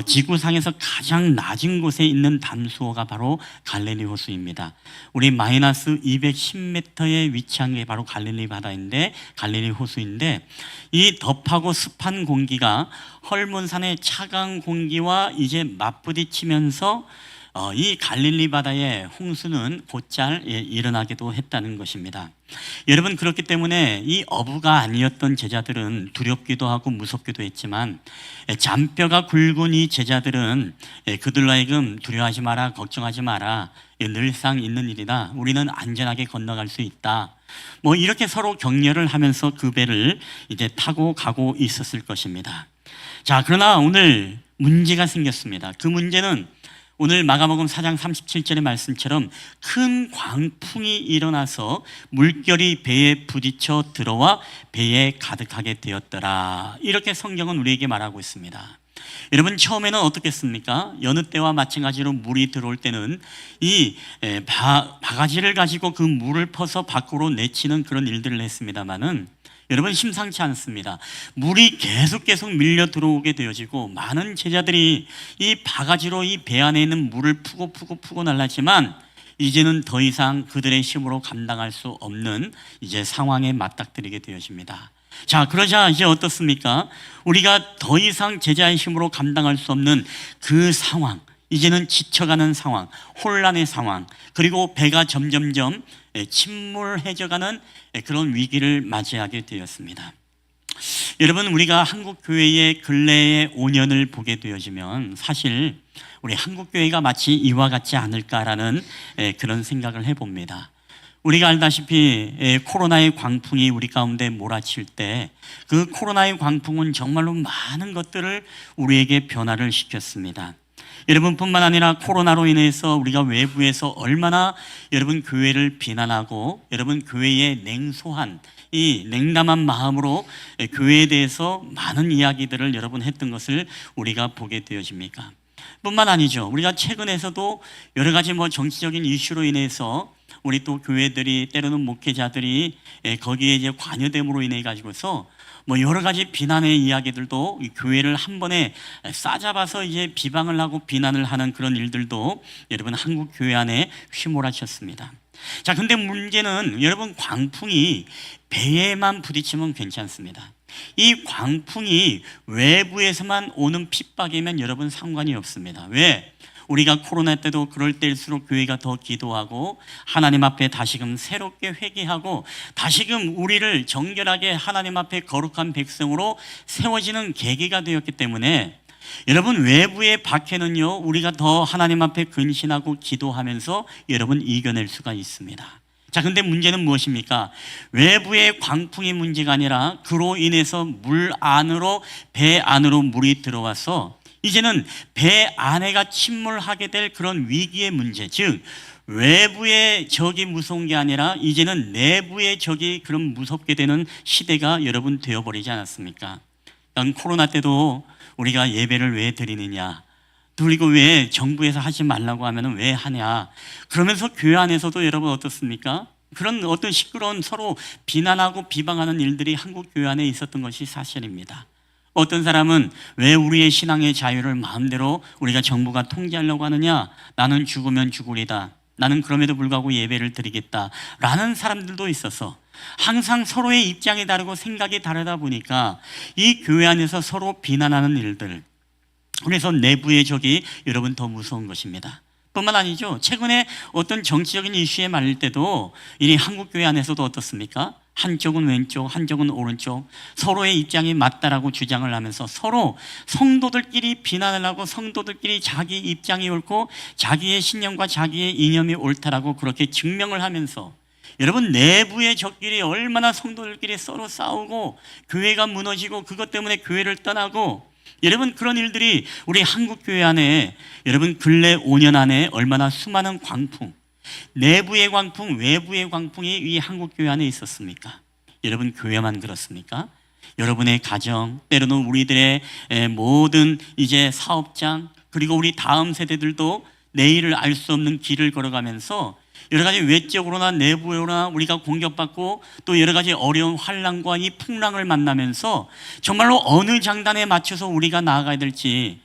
지구상에서 가장 낮은 곳에 있는 담수호가 바로 갈릴리 호수입니다. 우리 마이너스 210m에 위치한 게 바로 갈릴리 바다인데 갈릴리 호수인데 이 덥하고 습한 공기가 헐몬산의 차가운 공기와 이제 맞부딪히면서 이 갈릴리 바다의 홍수는 곧잘 일어나기도 했다는 것입니다. 여러분 그렇기 때문에 이 어부가 아니었던 제자들은 두렵기도 하고 무섭기도 했지만 잔뼈가 굵은 이 제자들은 그들로 하여금 두려워하지 마라 걱정하지 마라 늘상 있는 일이다 우리는 안전하게 건너갈 수 있다 뭐 이렇게 서로 격려를 하면서 그 배를 이제 타고 가고 있었을 것입니다. 자 그러나 오늘 문제가 생겼습니다. 그 문제는 오늘 마가복음 4장 37절의 말씀처럼 큰 광풍이 일어나서 물결이 배에 부딪혀 들어와 배에 가득하게 되었더라. 이렇게 성경은 우리에게 말하고 있습니다. 여러분 처음에는 어떻겠습니까? 여느 때와 마찬가지로 물이 들어올 때는 이 바가지를 가지고 그 물을 퍼서 밖으로 내치는 그런 일들을 했습니다마는 여러분 심상치 않습니다. 물이 계속 밀려 들어오게 되어지고 많은 제자들이 이 바가지로 이 배 안에 있는 물을 푸고 날랐지만 이제는 더 이상 그들의 힘으로 감당할 수 없는 이제 상황에 맞닥뜨리게 되어집니다. 자 그러자 이제 어떻습니까? 우리가 더 이상 제자의 힘으로 감당할 수 없는 그 상황 이제는 지쳐가는 상황, 혼란의 상황, 그리고 배가 점점점 침몰해져가는 그런 위기를 맞이하게 되었습니다. 여러분, 우리가 한국교회의 근래의 5년을 보게 되어지면 사실 우리 한국교회가 마치 이와 같지 않을까라는 그런 생각을 해봅니다. 우리가 알다시피 코로나의 광풍이 우리 가운데 몰아칠 때 그 코로나의 광풍은 정말로 많은 것들을 우리에게 변화를 시켰습니다. 여러분뿐만 아니라 코로나로 인해서 우리가 외부에서 얼마나 여러분 교회를 비난하고 여러분 교회의 냉소한 이 냉담한 마음으로 교회에 대해서 많은 이야기들을 여러분 했던 것을 우리가 보게 되어집니까? 뿐만 아니죠. 우리가 최근에서도 여러 가지 정치적인 이슈로 인해서 우리 또 교회들이 때로는 목회자들이 거기에 이제 관여됨으로 인해 가지고서 여러 가지 비난의 이야기들도 이 교회를 한 번에 싸잡아서 이제 비방을 하고 비난을 하는 그런 일들도 여러분 한국 교회 안에 휘몰아쳤습니다. 자, 근데 문제는 여러분 광풍이 배에만 부딪히면 괜찮습니다. 이 광풍이 외부에서만 오는 핍박이면 여러분 상관이 없습니다. 왜? 우리가 코로나 때도 그럴 때일수록 교회가 더 기도하고 하나님 앞에 다시금 새롭게 회개하고 다시금 우리를 정결하게 하나님 앞에 거룩한 백성으로 세워지는 계기가 되었기 때문에 여러분 외부의 박해는요 우리가 더 하나님 앞에 근신하고 기도하면서 여러분 이겨낼 수가 있습니다. 자, 근데 문제는 무엇입니까? 외부의 광풍이 문제가 아니라 그로 인해서 물 안으로 배 안으로 물이 들어와서 이제는 배 안에가 침몰하게 될 그런 위기의 문제, 즉 외부의 적이 무서운 게 아니라 이제는 내부의 적이 그런 무섭게 되는 시대가 여러분 되어버리지 않았습니까? 코로나 때도 우리가 예배를 왜 드리느냐, 그리고 왜 정부에서 하지 말라고 하면 왜 하냐, 그러면서 교회 안에서도 여러분 어떻습니까? 그런 어떤 시끄러운 서로 비난하고 비방하는 일들이 한국 교회 안에 있었던 것이 사실입니다. 어떤 사람은 왜 우리의 신앙의 자유를 마음대로 우리가 정부가 통제하려고 하느냐, 나는 죽으면 죽으리다, 나는 그럼에도 불구하고 예배를 드리겠다 라는 사람들도 있어서 항상 서로의 입장이 다르고 생각이 다르다 보니까 이 교회 안에서 서로 비난하는 일들, 그래서 내부의 적이 여러분 더 무서운 것입니다. 뿐만 아니죠, 최근에 어떤 정치적인 이슈에 말릴 때도 이 한국교회 안에서도 어떻습니까? 한쪽은 왼쪽, 한쪽은 오른쪽, 서로의 입장이 맞다라고 주장을 하면서 서로 성도들끼리 비난을 하고 성도들끼리 자기 입장이 옳고 자기의 신념과 자기의 이념이 옳다라고 그렇게 증명을 하면서 여러분 내부의 적끼리 얼마나 성도들끼리 서로 싸우고 교회가 무너지고 그것 때문에 교회를 떠나고 여러분 그런 일들이 우리 한국교회 안에 여러분 근래 5년 안에 얼마나 수많은 광풍, 내부의 광풍, 외부의 광풍이 이 한국교회 안에 있었습니까? 여러분 교회만 그렇습니까? 여러분의 가정, 때로는 우리들의 모든 이제 사업장, 그리고 우리 다음 세대들도 내일을 알 수 없는 길을 걸어가면서 여러 가지 외적으로나 내부로나 우리가 공격받고 또 여러 가지 어려운 환란과 이 풍랑을 만나면서 정말로 어느 장단에 맞춰서 우리가 나아가야 될지,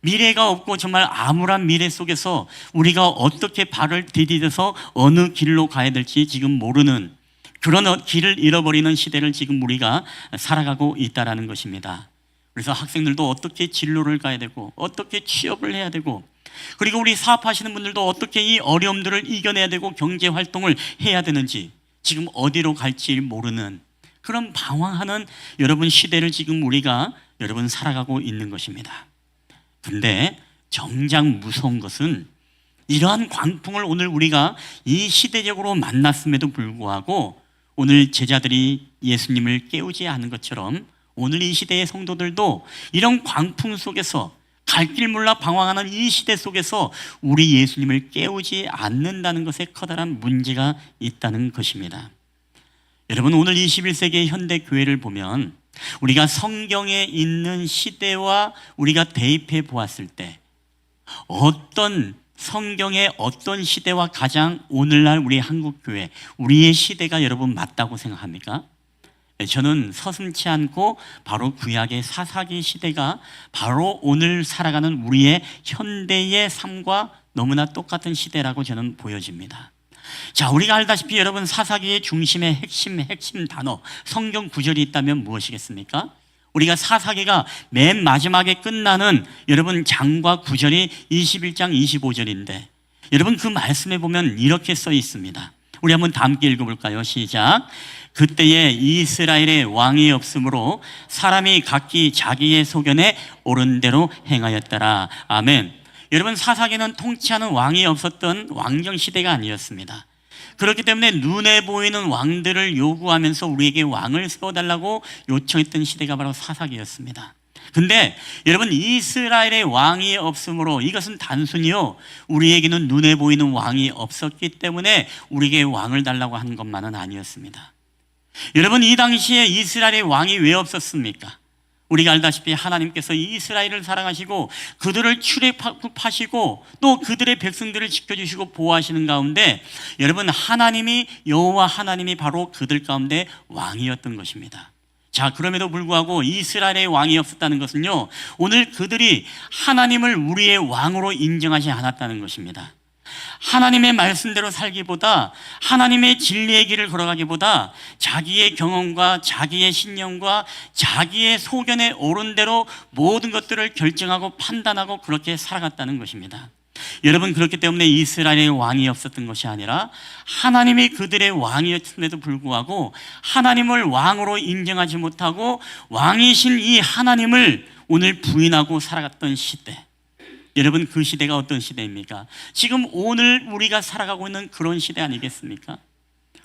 미래가 없고 정말 암울한 미래 속에서 우리가 어떻게 발을 디디뎌서 어느 길로 가야 될지 지금 모르는 그런 길을 잃어버리는 시대를 지금 우리가 살아가고 있다는 것입니다. 그래서 학생들도 어떻게 진로를 가야 되고 어떻게 취업을 해야 되고, 그리고 우리 사업하시는 분들도 어떻게 이 어려움들을 이겨내야 되고 경제활동을 해야 되는지 지금 어디로 갈지 모르는 그런 방황하는 여러분 시대를 지금 우리가 여러분 살아가고 있는 것입니다. 근데 정작 무서운 것은 이러한 광풍을 오늘 우리가 이 시대적으로 만났음에도 불구하고 오늘 제자들이 예수님을 깨우지 않은 것처럼 오늘 이 시대의 성도들도 이런 광풍 속에서 갈 길 몰라 방황하는 이 시대 속에서 우리 예수님을 깨우지 않는다는 것에 커다란 문제가 있다는 것입니다. 여러분 오늘 21세기의 현대 교회를 보면 우리가 성경에 있는 시대와 우리가 대입해 보았을 때 어떤 성경의 어떤 시대와 가장 오늘날 우리 한국교회, 우리의 시대가 여러분 맞다고 생각합니까? 저는 서슴지 않고 바로 구약의 사사기 시대가 바로 오늘 살아가는 우리의 현대의 삶과 너무나 똑같은 시대라고 저는 보여집니다. 자, 우리가 알다시피 여러분 사사기의 중심의 핵심 단어, 성경 구절이 있다면 무엇이겠습니까? 우리가 사사기가 맨 마지막에 끝나는 여러분 장과 구절이 21장 25절인데 여러분 그 말씀에 보면 이렇게 써 있습니다. 우리 한번 다 함께 읽어볼까요? 시작. 그때에 이스라엘의 왕이 없으므로 사람이 각기 자기의 소견에 옳은 대로 행하였더라. 아멘. 여러분 사사기는 통치하는 왕이 없었던 왕정 시대가 아니었습니다. 그렇기 때문에 눈에 보이는 왕들을 요구하면서 우리에게 왕을 세워달라고 요청했던 시대가 바로 사사기였습니다. 근데 여러분 이스라엘의 왕이 없으므로 이것은 단순히요 우리에게는 눈에 보이는 왕이 없었기 때문에 우리에게 왕을 달라고 하는 것만은 아니었습니다. 여러분 이 당시에 이스라엘의 왕이 왜 없었습니까? 우리가 알다시피 하나님께서 이스라엘을 사랑하시고 그들을 출애굽하시고 또 그들의 백성들을 지켜주시고 보호하시는 가운데 여러분 하나님이 여호와 하나님이 바로 그들 가운데 왕이었던 것입니다. 자, 그럼에도 불구하고 이스라엘의 왕이 없었다는 것은요 오늘 그들이 하나님을 우리의 왕으로 인정하지 않았다는 것입니다. 하나님의 말씀대로 살기보다 하나님의 진리의 길을 걸어가기보다 자기의 경험과 자기의 신념과 자기의 소견에 옳은 대로 모든 것들을 결정하고 판단하고 그렇게 살아갔다는 것입니다. 여러분 그렇기 때문에 이스라엘의 왕이 없었던 것이 아니라 하나님이 그들의 왕이었음에도 불구하고 하나님을 왕으로 인정하지 못하고 왕이신 이 하나님을 오늘 부인하고 살아갔던 시대. 여러분 그 시대가 어떤 시대입니까? 지금 오늘 우리가 살아가고 있는 그런 시대 아니겠습니까?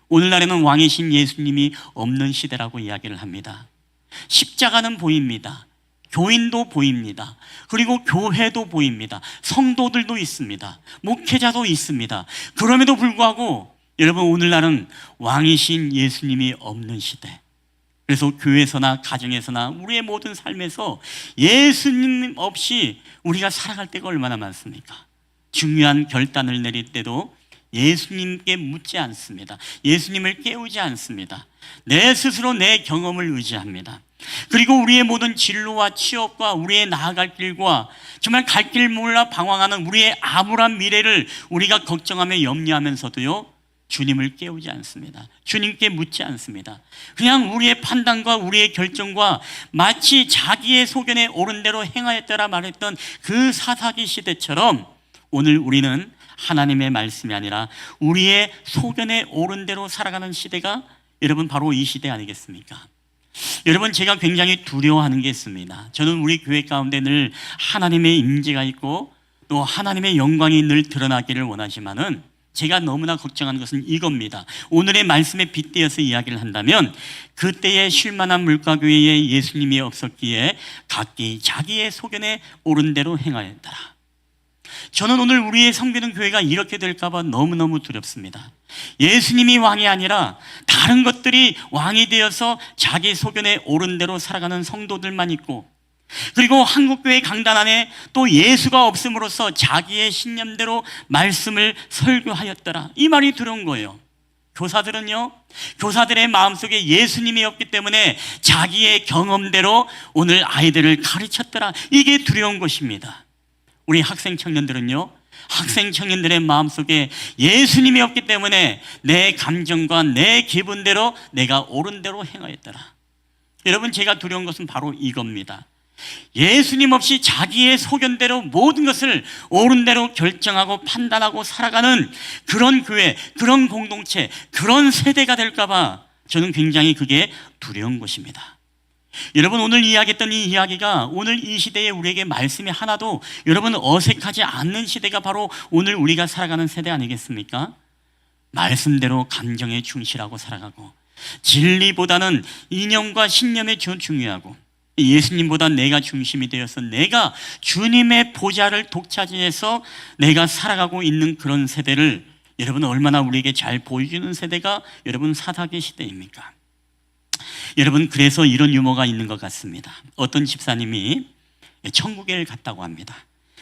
오늘날에는 왕이신 예수님이 없는 시대라고 이야기를 합니다. 십자가는 보입니다. 교인도 보입니다. 그리고 교회도 보입니다. 성도들도 있습니다. 목회자도 있습니다. 그럼에도 불구하고 여러분 오늘날은 왕이신 예수님이 없는 시대. 그래서 교회에서나 가정에서나 우리의 모든 삶에서 예수님 없이 우리가 살아갈 때가 얼마나 많습니까? 중요한 결단을 내릴 때도 예수님께 묻지 않습니다. 예수님을 깨우지 않습니다. 내 스스로 내 경험을 의지합니다. 그리고 우리의 모든 진로와 취업과 우리의 나아갈 길과 정말 갈 길 몰라 방황하는 우리의 암울한 미래를 우리가 걱정하며 염려하면서도요 주님을 깨우지 않습니다. 주님께 묻지 않습니다. 그냥 우리의 판단과 우리의 결정과 마치 자기의 소견에 옳은 대로 행하였더라 말했던 그 사사기 시대처럼 오늘 우리는 하나님의 말씀이 아니라 우리의 소견에 옳은 대로 살아가는 시대가 여러분 바로 이 시대 아니겠습니까? 여러분 제가 굉장히 두려워하는 게 있습니다. 저는 우리 교회 가운데 늘 하나님의 임재가 있고 또 하나님의 영광이 늘 드러나기를 원하지만은 제가 너무나 걱정하는 것은 이겁니다. 오늘의 말씀에 빗대어서 이야기를 한다면 그때에 쉴만한 물가교회에 예수님이 없었기에 각기 자기의 소견에 옳은 대로 행하였더라. 저는 오늘 우리의 섬기는 교회가 이렇게 될까 봐 너무너무 두렵습니다. 예수님이 왕이 아니라 다른 것들이 왕이 되어서 자기 소견에 옳은 대로 살아가는 성도들만 있고 그리고 한국교회 강단 안에 또 예수가 없음으로써 자기의 신념대로 말씀을 설교하였더라. 이 말이 두려운 거예요. 교사들은요, 교사들의 마음속에 예수님이 없기 때문에 자기의 경험대로 오늘 아이들을 가르쳤더라. 이게 두려운 것입니다. 우리 학생 청년들은요, 학생 청년들의 마음속에 예수님이 없기 때문에 내 감정과 내 기분대로 내가 옳은 대로 행하였더라. 여러분 제가 두려운 것은 바로 이겁니다. 예수님 없이 자기의 소견대로 모든 것을 옳은 대로 결정하고 판단하고 살아가는 그런 교회, 그런 공동체, 그런 세대가 될까 봐 저는 굉장히 그게 두려운 것입니다. 여러분 오늘 이야기했던 이 이야기가 오늘 이 시대에 우리에게 말씀이 하나도 여러분 어색하지 않는 시대가 바로 오늘 우리가 살아가는 세대 아니겠습니까? 말씀대로 감정에 충실하고 살아가고 진리보다는 이념과 신념에 중요하고 예수님보다 내가 중심이 되어서 내가 주님의 보좌를 독차지해서 내가 살아가고 있는 그런 세대를 여러분 얼마나 우리에게 잘 보여주는 세대가 여러분 사사기 시대입니까? 여러분 그래서 이런 유머가 있는 것 같습니다. 어떤 집사님이 천국에 갔다고 합니다.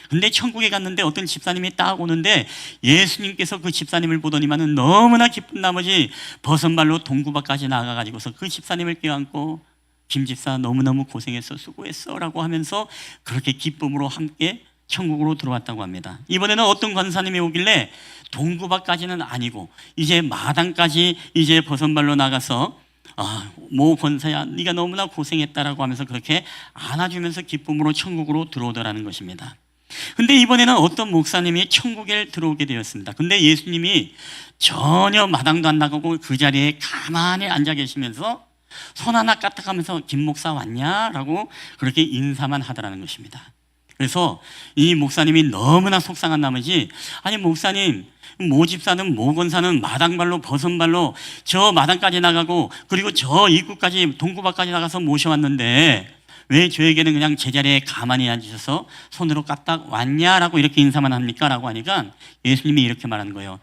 근데 천국에 갔는데 어떤 집사님이 딱 오는데 예수님께서 그 집사님을 보더니만은 너무나 기쁜 나머지 버선발로 동구밭까지 나가가지고서 그 집사님을 껴안고 김 집사 너무너무 고생했어, 수고했어 라고 하면서 그렇게 기쁨으로 함께 천국으로 들어왔다고 합니다. 이번에는 어떤 권사님이 오길래 동구밭까지는 아니고 이제 마당까지 이제 버선발로 나가서 모 권사야 네가 너무나 고생했다라고 하면서 그렇게 안아주면서 기쁨으로 천국으로 들어오더라는 것입니다. 근데 이번에는 어떤 목사님이 천국에 들어오게 되었습니다. 근데 예수님이 전혀 마당도 안 나가고 그 자리에 가만히 앉아 계시면서 손 하나 까딱하면서 김 목사 왔냐? 라고 그렇게 인사만 하더라는 것입니다. 그래서 이 목사님이 너무나 속상한 나머지, 아니 목사님, 모 집사는 모 권사는 마당발로 버선발로 저 마당까지 나가고 그리고 저 입구까지 동구밖까지 나가서 모셔왔는데 왜 저에게는 그냥 제자리에 가만히 앉으셔서 손으로 까딱 왔냐라고 이렇게 인사만 합니까? 라고 하니까 예수님이 이렇게 말하는 거예요.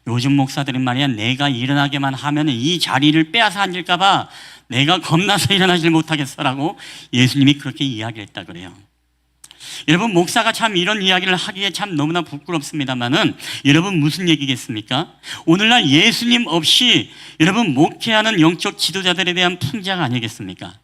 요즘 목사들은 말이야, 내가 일어나게만 하면 이 자리를 빼앗아 앉을까 봐 내가 겁나서 일어나질 못하겠어 라고 예수님이 그렇게 이야기를 했다 그래요. 여러분, 목사가 참 이런 이야기를 하기에 참 너무나 부끄럽습니다만은 여러분 무슨 얘기겠습니까? 오늘날 예수님 없이 여러분 목회하는 영적 지도자들에 대한 풍자가 아니겠습니까?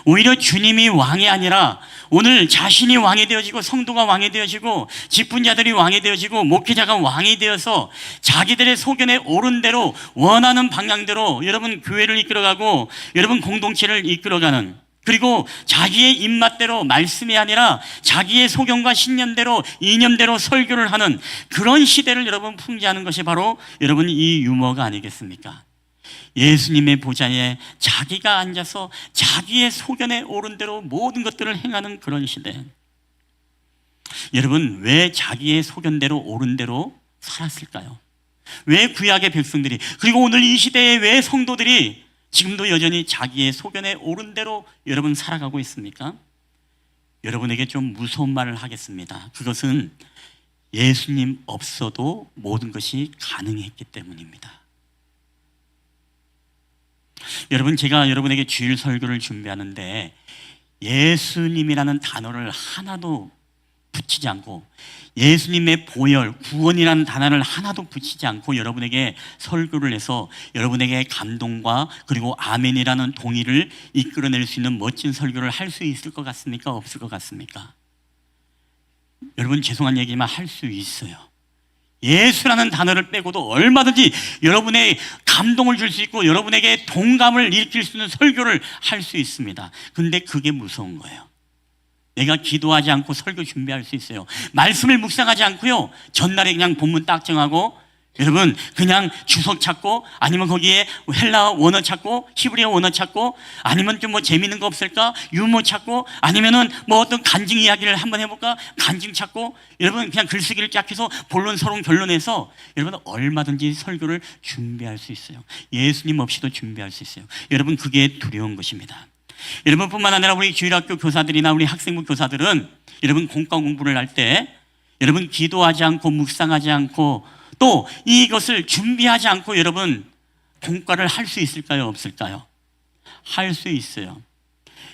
오히려 주님이 왕이 아니라 오늘 자신이 왕이 되어지고 성도가 왕이 되어지고 직분자들이 왕이 되어지고 목회자가 왕이 되어서 자기들의 소견에 옳은 대로 원하는 방향대로 여러분 교회를 이끌어가고 여러분 공동체를 이끌어가는, 그리고 자기의 입맛대로 말씀이 아니라 자기의 소견과 신념대로 이념대로 설교를 하는 그런 시대를 여러분 풍자하는 것이 바로 여러분 이 유머가 아니겠습니까? 예수님의 보좌에 자기가 앉아서 자기의 소견에 옳은 대로 모든 것들을 행하는 그런 시대. 여러분, 왜 자기의 소견대로 옳은 대로 살았을까요? 왜 구약의 백성들이, 그리고 오늘 이 시대에 왜 성도들이 지금도 여전히 자기의 소견에 옳은 대로 여러분 살아가고 있습니까? 여러분에게 좀 무서운 말을 하겠습니다. 그것은 예수님 없어도 모든 것이 가능했기 때문입니다. 여러분, 제가 여러분에게 주일 설교를 준비하는데 예수님이라는 단어를 하나도 붙이지 않고 예수님의 보혈, 구원이라는 단어를 하나도 붙이지 않고 여러분에게 설교를 해서 여러분에게 감동과 그리고 아멘이라는 동의를 이끌어낼 수 있는 멋진 설교를 할 수 있을 것 같습니까? 없을 것 같습니까? 여러분, 죄송한 얘기지만 할 수 있어요. 예수라는 단어를 빼고도 얼마든지 여러분의 감동을 줄 수 있고 여러분에게 동감을 일으킬 수 있는 설교를 할 수 있습니다. 근데 그게 무서운 거예요. 내가 기도하지 않고 설교 준비할 수 있어요. 말씀을 묵상하지 않고요, 전날에 그냥 본문 딱 정하고 여러분 그냥 주석 찾고 아니면 거기에 헬라어 원어 찾고 히브리어 원어 찾고 아니면 좀 뭐 재밌는 거 없을까 유머 찾고 아니면은 뭐 어떤 간증 이야기를 한번 해볼까 간증 찾고 여러분 그냥 글쓰기를 쫙 해서 본론 서론 결론해서 여러분 얼마든지 설교를 준비할 수 있어요. 예수님 없이도 준비할 수 있어요. 여러분, 그게 두려운 것입니다. 여러분뿐만 아니라 우리 주일학교 교사들이나 우리 학생부 교사들은 여러분 공과 공부를 할 때 여러분 기도하지 않고 묵상하지 않고 또 이것을 준비하지 않고 여러분 공과를 할 수 있을까요? 없을까요? 할 수 있어요.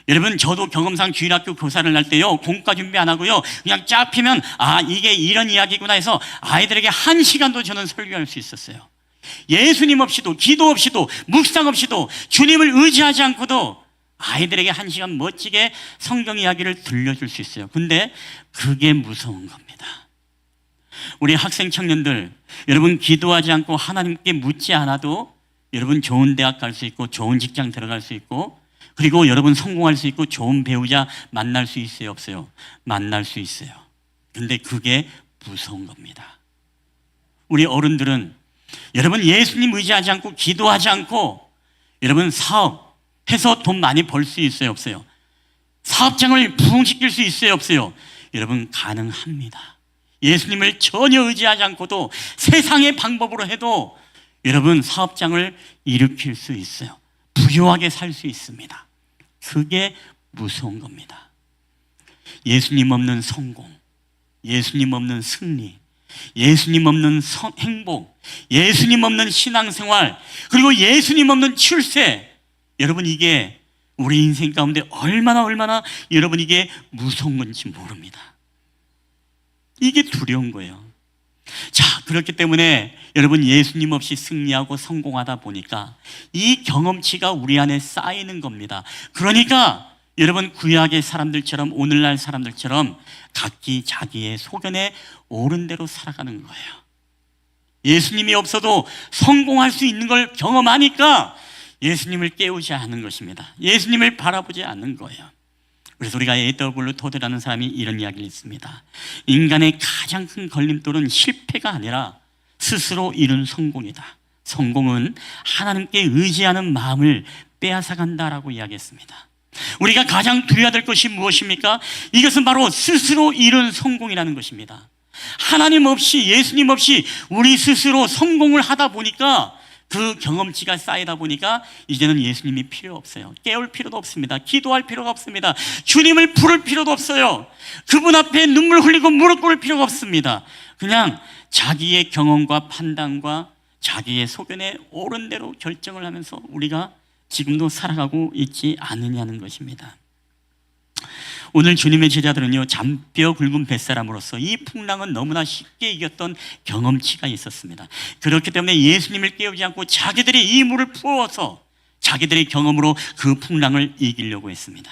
여러분, 저도 경험상 주일학교 교사를 할 때요 공과 준비 안 하고요 그냥 쫙 피면 이게 이런 이야기구나 해서 아이들에게 1시간도 저는 설교할 수 있었어요. 예수님 없이도 기도 없이도 묵상 없이도 주님을 의지하지 않고도 아이들에게 1시간 멋지게 성경 이야기를 들려줄 수 있어요. 근데 그게 무서운 겁니다. 우리 학생 청년들, 여러분 기도하지 않고 하나님께 묻지 않아도 여러분 좋은 대학 갈 수 있고 좋은 직장 들어갈 수 있고 그리고 여러분 성공할 수 있고 좋은 배우자 만날 수 있어요? 없어요? 만날 수 있어요. 근데 그게 무서운 겁니다. 우리 어른들은 여러분 예수님 의지하지 않고 기도하지 않고 여러분 사업 해서 돈 많이 벌 수 있어요? 없어요? 사업장을 부흥시킬 수 있어요? 없어요? 여러분 가능합니다. 예수님을 전혀 의지하지 않고도 세상의 방법으로 해도 여러분 사업장을 일으킬 수 있어요. 부유하게 살 수 있습니다. 그게 무서운 겁니다. 예수님 없는 성공, 예수님 없는 승리, 예수님 없는 행복, 예수님 없는 신앙생활, 그리고 예수님 없는 출세, 여러분 이게 우리 인생 가운데 얼마나 여러분 이게 무서운 건지 모릅니다. 이게 두려운 거예요. 자, 그렇기 때문에 여러분 예수님 없이 승리하고 성공하다 보니까 이 경험치가 우리 안에 쌓이는 겁니다. 그러니까 여러분 구약의 사람들처럼 오늘날 사람들처럼 각기 자기의 소견에 옳은 대로 살아가는 거예요. 예수님이 없어도 성공할 수 있는 걸 경험하니까 예수님을 깨우지 않는 것입니다. 예수님을 바라보지 않는 거예요. 그래서 우리가 A.W. 토드라는 사람이 이런 이야기를 했습니다. 인간의 가장 큰 걸림돌은 실패가 아니라 스스로 이룬 성공이다. 성공은 하나님께 의지하는 마음을 빼앗아간다라고 이야기했습니다. 우리가 가장 두려워야 될 것이 무엇입니까? 이것은 바로 스스로 이룬 성공이라는 것입니다. 하나님 없이, 예수님 없이 우리 스스로 성공을 하다 보니까 그 경험치가 쌓이다 보니까 이제는 예수님이 필요 없어요. 깨울 필요도 없습니다. 기도할 필요가 없습니다. 주님을 부를 필요도 없어요. 그분 앞에 눈물 흘리고 무릎 꿇을 필요가 없습니다. 그냥 자기의 경험과 판단과 자기의 소견에 옳은 대로 결정을 하면서 우리가 지금도 살아가고 있지 않느냐는 것입니다. 오늘 주님의 제자들은요, 잔뼈 굵은 뱃사람으로서 이 풍랑은 너무나 쉽게 이겼던 경험치가 있었습니다. 그렇기 때문에 예수님을 깨우지 않고 자기들이 이 물을 부어서 자기들의 경험으로 그 풍랑을 이기려고 했습니다.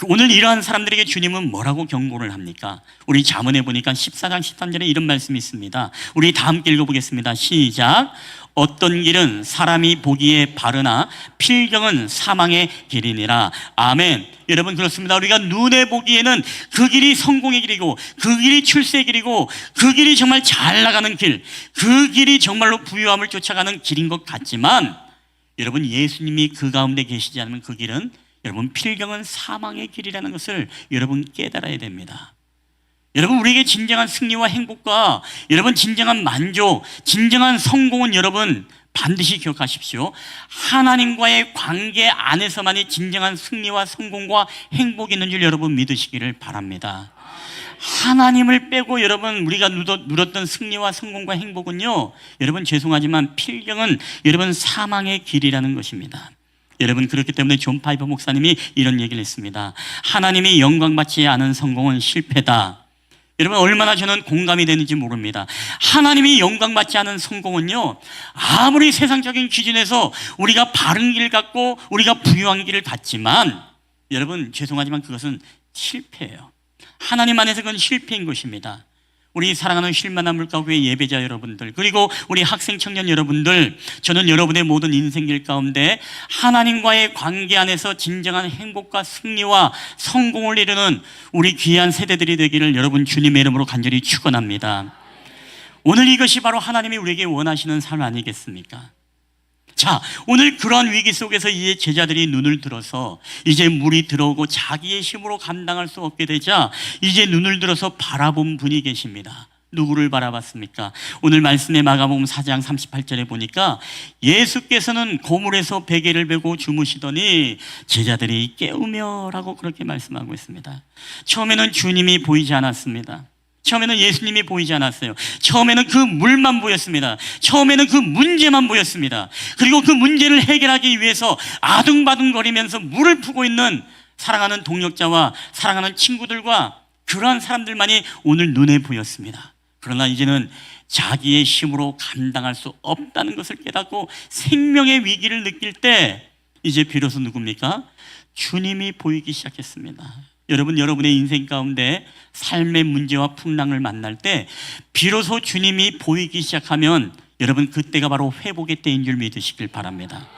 오늘 이러한 사람들에게 주님은 뭐라고 경고를 합니까? 우리 잠언에 보니까 14장 13절에 이런 말씀이 있습니다. 우리 다 함께 읽어보겠습니다. 시작. 어떤 길은 사람이 보기에 바르나 필경은 사망의 길이니라. 아멘. 여러분, 그렇습니다. 우리가 눈에 보기에는 그 길이 성공의 길이고 그 길이 출세의 길이고 그 길이 정말 잘 나가는 길, 그 길이 정말로 부유함을 쫓아가는 길인 것 같지만 여러분, 예수님이 그 가운데 계시지 않으면 그 길은 여러분 필경은 사망의 길이라는 것을 여러분 깨달아야 됩니다. 여러분, 우리에게 진정한 승리와 행복과 여러분 진정한 만족, 진정한 성공은 여러분 반드시 기억하십시오. 하나님과의 관계 안에서만이 진정한 승리와 성공과 행복이 있는 줄 여러분 믿으시기를 바랍니다. 하나님을 빼고 여러분 우리가 누렸던 승리와 성공과 행복은요, 여러분 죄송하지만 필경은 여러분 사망의 길이라는 것입니다. 여러분, 그렇기 때문에 존 파이버 목사님이 이런 얘기를 했습니다. 하나님이 영광받지 않은 성공은 실패다. 여러분, 얼마나 저는 공감이 되는지 모릅니다. 하나님이 영광받지 않은 성공은요, 아무리 세상적인 기준에서 우리가 바른 길 같고 우리가 부유한 길을 갔지만 여러분 죄송하지만 그것은 실패예요. 하나님 안에서 그건 실패인 것입니다. 우리 사랑하는 쉴만한 물가교회 예배자 여러분들, 그리고 우리 학생 청년 여러분들, 저는 여러분의 모든 인생길 가운데 하나님과의 관계 안에서 진정한 행복과 승리와 성공을 이루는 우리 귀한 세대들이 되기를 여러분 주님의 이름으로 간절히 축원합니다. 오늘 이것이 바로 하나님이 우리에게 원하시는 삶 아니겠습니까? 자, 오늘 그러한 위기 속에서 이제 제자들이 눈을 들어서 이제 물이 들어오고 자기의 힘으로 감당할 수 없게 되자 이제 눈을 들어서 바라본 분이 계십니다. 누구를 바라봤습니까? 오늘 말씀의 마가복음 4장 38절에 보니까 예수께서는 고물에서 베개를 베고 주무시더니 제자들이 깨우며라고 그렇게 말씀하고 있습니다. 처음에는 주님이 보이지 않았습니다. 처음에는 예수님이 보이지 않았어요. 처음에는 그 물만 보였습니다. 처음에는 그 문제만 보였습니다. 그리고 그 문제를 해결하기 위해서 아둥바둥거리면서 물을 푸고 있는 사랑하는 동역자와 사랑하는 친구들과 그러한 사람들만이 오늘 눈에 보였습니다. 그러나 이제는 자기의 힘으로 감당할 수 없다는 것을 깨닫고 생명의 위기를 느낄 때 이제 비로소 누굽니까? 주님이 보이기 시작했습니다. 여러분, 여러분의 인생 가운데 삶의 문제와 풍랑을 만날 때 비로소 주님이 보이기 시작하면 여러분 그때가 바로 회복의 때인 줄 믿으시길 바랍니다.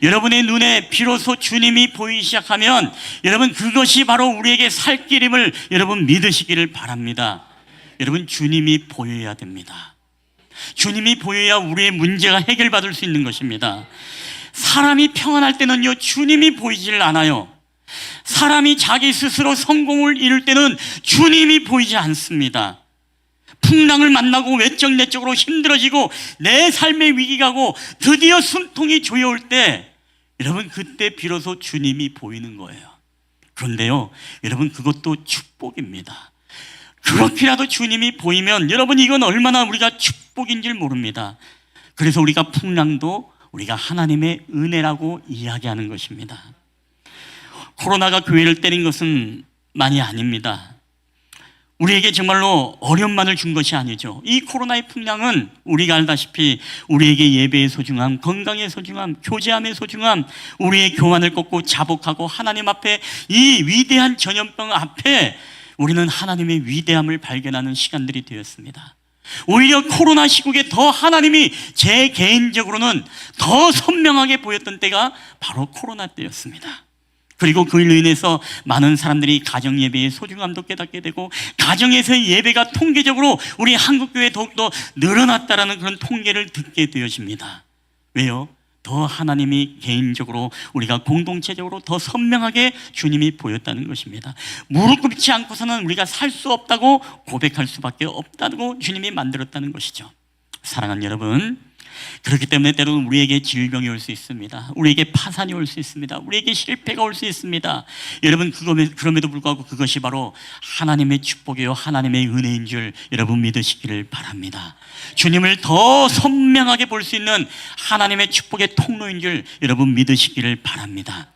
여러분의 눈에 비로소 주님이 보이기 시작하면 여러분 그것이 바로 우리에게 살 길임을 여러분 믿으시기를 바랍니다. 여러분, 주님이 보여야 됩니다. 주님이 보여야 우리의 문제가 해결받을 수 있는 것입니다. 사람이 평안할 때는요, 주님이 보이질 않아요. 사람이 자기 스스로 성공을 이룰 때는 주님이 보이지 않습니다. 풍랑을 만나고 외적 내적으로 힘들어지고 내 삶의 위기가 오고 드디어 숨통이 조여올 때 여러분 그때 비로소 주님이 보이는 거예요. 그런데요, 여러분 그것도 축복입니다. 그렇게라도 주님이 보이면 여러분 이건 얼마나 우리가 축복인 줄 모릅니다. 그래서 우리가 풍랑도 우리가 하나님의 은혜라고 이야기하는 것입니다. 코로나가 교회를 때린 것은 많이 아닙니다. 우리에게 정말로 어려움만을 준 것이 아니죠. 이 코로나의 풍랑은 우리가 알다시피 우리에게 예배의 소중함, 건강의 소중함, 교제함의 소중함, 우리의 교만을 꺾고 자복하고 하나님 앞에 이 위대한 전염병 앞에 우리는 하나님의 위대함을 발견하는 시간들이 되었습니다. 오히려 코로나 시국에 더 하나님이 제 개인적으로는 더 선명하게 보였던 때가 바로 코로나 때였습니다. 그리고 그로 인해서 많은 사람들이 가정 예배의 소중함도 깨닫게 되고 가정에서의 예배가 통계적으로 우리 한국교회에 더욱더 늘어났다라는 그런 통계를 듣게 되어집니다. 왜요? 더 하나님이 개인적으로 우리가 공동체적으로 더 선명하게 주님이 보였다는 것입니다. 무릎 꿇지 않고서는 우리가 살 수 없다고 고백할 수밖에 없다고 주님이 만들었다는 것이죠. 사랑하는 여러분, 그렇기 때문에 때로는 우리에게 질병이 올 수 있습니다. 우리에게 파산이 올 수 있습니다. 우리에게 실패가 올 수 있습니다. 여러분, 그럼에도 불구하고 그것이 바로 하나님의 축복이요 하나님의 은혜인 줄 여러분 믿으시기를 바랍니다. 주님을 더 선명하게 볼 수 있는 하나님의 축복의 통로인 줄 여러분 믿으시기를 바랍니다.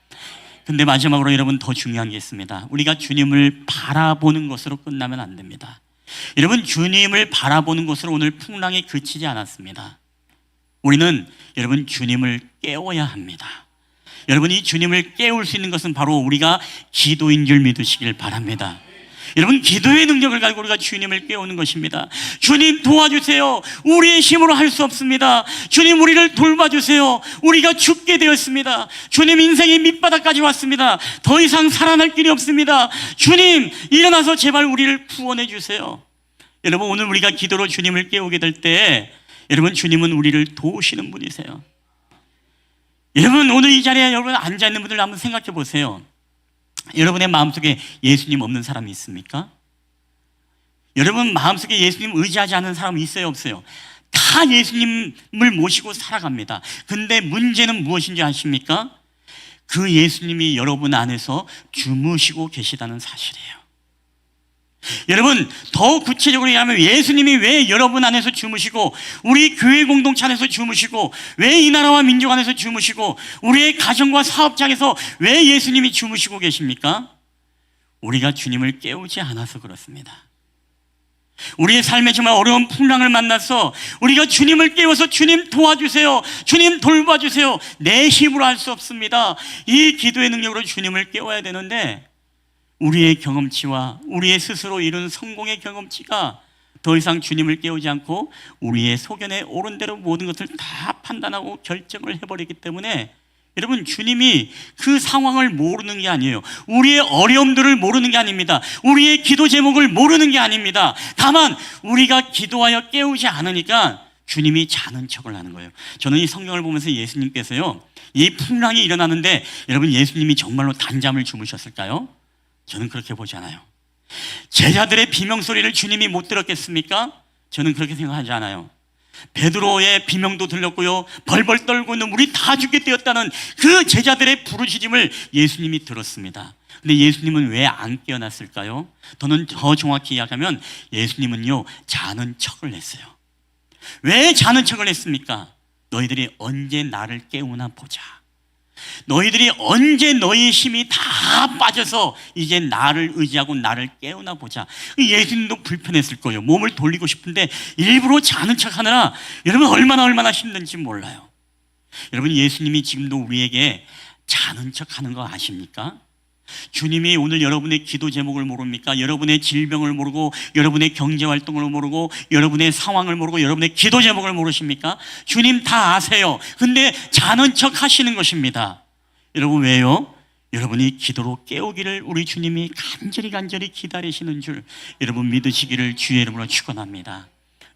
근데 마지막으로 여러분 더 중요한 게 있습니다. 우리가 주님을 바라보는 것으로 끝나면 안 됩니다. 여러분, 주님을 바라보는 것으로 오늘 풍랑이 그치지 않았습니다. 우리는 여러분 주님을 깨워야 합니다. 여러분, 이 주님을 깨울 수 있는 것은 바로 우리가 기도인 줄 믿으시길 바랍니다. 여러분, 기도의 능력을 가지고 우리가 주님을 깨우는 것입니다. 주님 도와주세요. 우리의 힘으로 할 수 없습니다. 주님, 우리를 돌봐주세요. 우리가 죽게 되었습니다. 주님, 인생의 밑바닥까지 왔습니다. 더 이상 살아날 길이 없습니다. 주님, 일어나서 제발 우리를 구원해 주세요. 여러분, 오늘 우리가 기도로 주님을 깨우게 될 때 여러분, 주님은 우리를 도우시는 분이세요. 여러분, 오늘 이 자리에 여러분 앉아있는 분들 한번 생각해 보세요. 여러분의 마음속에 예수님 없는 사람이 있습니까? 여러분 마음속에 예수님 의지하지 않는 사람이 있어요, 없어요? 다 예수님을 모시고 살아갑니다. 근데 문제는 무엇인지 아십니까? 그 예수님이 여러분 안에서 주무시고 계시다는 사실이에요. 여러분, 더 구체적으로 얘기하면 예수님이 왜 여러분 안에서 주무시고 우리 교회 공동체 안에서 주무시고 왜 이 나라와 민족 안에서 주무시고 우리의 가정과 사업장에서 왜 예수님이 주무시고 계십니까? 우리가 주님을 깨우지 않아서 그렇습니다. 우리의 삶에 정말 어려운 풍랑을 만나서 우리가 주님을 깨워서 주님 도와주세요, 주님 돌봐주세요, 내 힘으로 할 수 없습니다. 이 기도의 능력으로 주님을 깨워야 되는데 우리의 경험치와 우리의 스스로 이룬 성공의 경험치가 더 이상 주님을 깨우지 않고 우리의 소견에 옳은 대로 모든 것을 다 판단하고 결정을 해버리기 때문에 여러분, 주님이 그 상황을 모르는 게 아니에요. 우리의 어려움들을 모르는 게 아닙니다. 우리의 기도 제목을 모르는 게 아닙니다. 다만 우리가 기도하여 깨우지 않으니까 주님이 자는 척을 하는 거예요. 저는 이 성경을 보면서 예수님께서요, 이 풍랑이 일어나는데 여러분, 예수님이 정말로 단잠을 주무셨을까요? 저는 그렇게 보지 않아요. 제자들의 비명소리를 주님이 못 들었겠습니까? 저는 그렇게 생각하지 않아요. 베드로의 비명도 들렸고요, 벌벌 떨고 있는 물이 다 죽게 되었다는 그 제자들의 부르짖음을 예수님이 들었습니다. 근데 예수님은 왜 안 깨어났을까요? 더 정확히 이야기하면 예수님은요, 자는 척을 했어요. 왜 자는 척을 했습니까? 너희들이 언제 나를 깨우나 보자. 너희들이 언제 너희 힘이 다 빠져서 이제 나를 의지하고 나를 깨우나 보자. 예수님도 불편했을 거예요. 몸을 돌리고 싶은데 일부러 자는 척 하느라 여러분 얼마나 힘든지 몰라요. 여러분, 예수님이 지금도 우리에게 자는 척 하는 거 아십니까? 주님이 오늘 여러분의 기도 제목을 모릅니까? 여러분의 질병을 모르고 여러분의 경제활동을 모르고 여러분의 상황을 모르고 여러분의 기도 제목을 모르십니까? 주님 다 아세요. 근데 자는 척 하시는 것입니다. 여러분, 왜요? 여러분이 기도로 깨우기를 우리 주님이 간절히 기다리시는 줄 여러분 믿으시기를 주의 이름으로 축원합니다.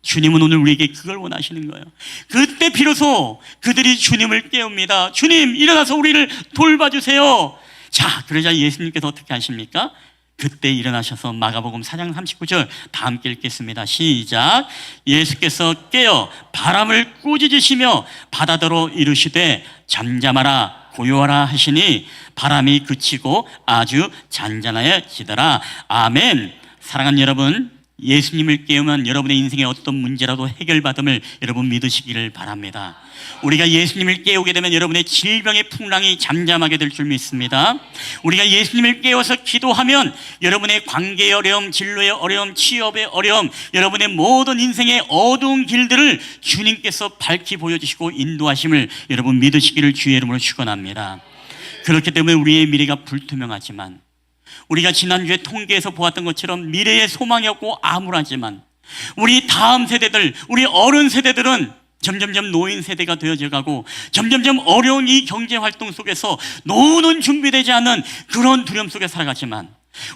주님은 오늘 우리에게 그걸 원하시는 거예요. 그때 비로소 그들이 주님을 깨웁니다. 주님, 일어나서 우리를 돌봐주세요. 자, 그러자 예수님께서 어떻게 하십니까? 그때 일어나셔서 마가복음 4장 39절 다 함께 읽겠습니다. 시작. 예수께서 깨어 바람을 꾸짖으시며 바다더러 이르시되 잠잠하라 고요하라 하시니 바람이 그치고 아주 잔잔하여지더라. 아멘. 사랑하는 여러분, 예수님을 깨우면 여러분의 인생의 어떤 문제라도 해결받음을 여러분 믿으시기를 바랍니다. 우리가 예수님을 깨우게 되면 여러분의 질병의 풍랑이 잠잠하게 될 줄 믿습니다. 우리가 예수님을 깨워서 기도하면 여러분의 관계의 어려움, 진로의 어려움, 취업의 어려움, 여러분의 모든 인생의 어두운 길들을 주님께서 밝히 보여주시고 인도하심을 여러분 믿으시기를 주의 이름으로 축원합니다. 그렇기 때문에 우리의 미래가 불투명하지만, 우리가 지난주에 통계에서 보았던 것처럼 미래의 소망이 없고 암울하지만, 우리 다음 세대들, 우리 어른 세대들은 점점점 노인 세대가 되어져 가고 점점점 어려운 이 경제 활동 속에서 노후는 준비되지 않은 그런 두려움 속에 살아가지만,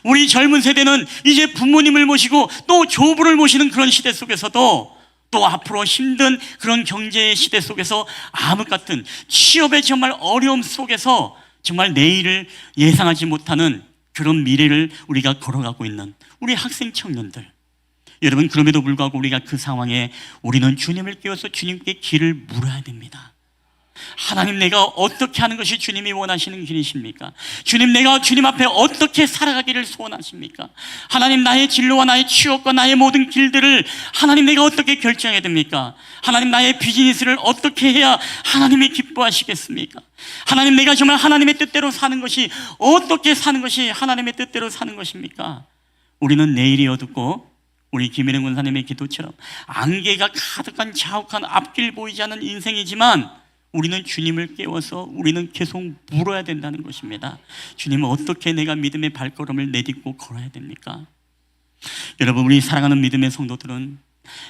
우리 젊은 세대는 이제 부모님을 모시고 또 조부를 모시는 그런 시대 속에서도 또 앞으로 힘든 그런 경제 시대 속에서 암흑 같은 취업의 정말 어려움 속에서 정말 내일을 예상하지 못하는 그런 미래를 우리가 걸어가고 있는 우리 학생 청년들, 여러분, 그럼에도 불구하고 우리가 그 상황에 우리는 주님을 깨워서 주님께 길을 물어야 됩니다. 하나님, 내가 어떻게 하는 것이 주님이 원하시는 길이십니까? 주님, 내가 주님 앞에 어떻게 살아가기를 소원하십니까? 하나님, 나의 진로와 나의 취업과 나의 모든 길들을 하나님, 내가 어떻게 결정해야 됩니까? 하나님, 나의 비즈니스를 어떻게 해야 하나님이 기뻐하시겠습니까? 하나님, 내가 정말 하나님의 뜻대로 사는 것이, 어떻게 사는 것이 하나님의 뜻대로 사는 것입니까? 우리는 내일이 어둡고 우리 김일영 권사님의 기도처럼 안개가 가득한 자욱한 앞길 보이지 않는 인생이지만, 우리는 주님을 깨워서 우리는 계속 물어야 된다는 것입니다. 주님은 어떻게 내가 믿음의 발걸음을 내딛고 걸어야 됩니까? 여러분, 우리 사랑하는 믿음의 성도들은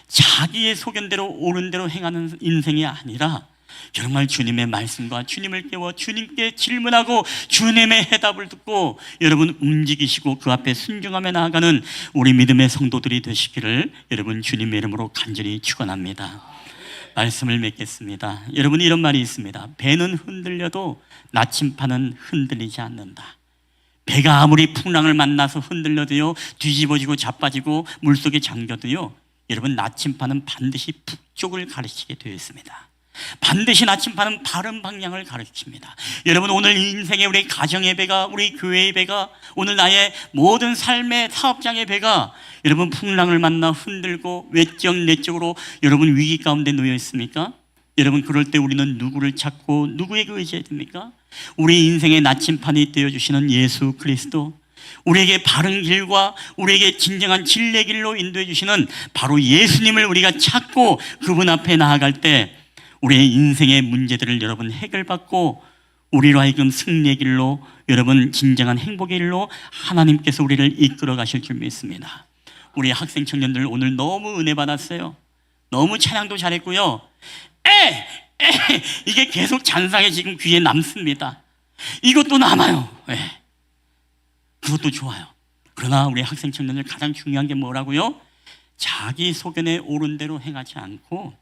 자기의 소견대로 옳은 대로 행하는 인생이 아니라 정말 주님의 말씀과 주님을 깨워 주님께 질문하고 주님의 해답을 듣고 여러분 움직이시고 그 앞에 순종하며 나아가는 우리 믿음의 성도들이 되시기를 여러분 주님의 이름으로 간절히 축원합니다. 말씀을 맺겠습니다. 여러분, 이런 말이 있습니다. 배는 흔들려도 나침판은 흔들리지 않는다. 배가 아무리 풍랑을 만나서 흔들려도요, 뒤집어지고 자빠지고 물속에 잠겨도요, 여러분, 나침판은 반드시 북쪽을 가리키게 되어 있습니다. 반드시 나침판은 바른 방향을 가르칩니다. 여러분, 오늘 인생의 우리 가정의 배가, 우리 교회의 배가, 오늘 나의 모든 삶의 사업장의 배가 여러분 풍랑을 만나 흔들고 외적 내적으로 여러분 위기 가운데 놓여 있습니까? 여러분, 그럴 때 우리는 누구를 찾고 누구에게 의지해야 됩니까? 우리 인생의 나침판이 되어주시는 예수 그리스도, 우리에게 바른 길과 우리에게 진정한 진리의 길로 인도해 주시는 바로 예수님을 우리가 찾고 그분 앞에 나아갈 때 우리의 인생의 문제들을 여러분 해결받고 우리로 하여금 승리의 길로, 여러분 진정한 행복의 길로 하나님께서 우리를 이끌어 가실 줄 믿습니다. 우리 학생 청년들 오늘 너무 은혜 받았어요. 너무 찬양도 잘했고요. 이게 계속 잔상에 지금 귀에 남습니다. 이것도 남아요. 그것도 좋아요. 그러나 우리 학생 청년들 가장 중요한 게 뭐라고요? 자기 소견에 옳은 대로 행하지 않고,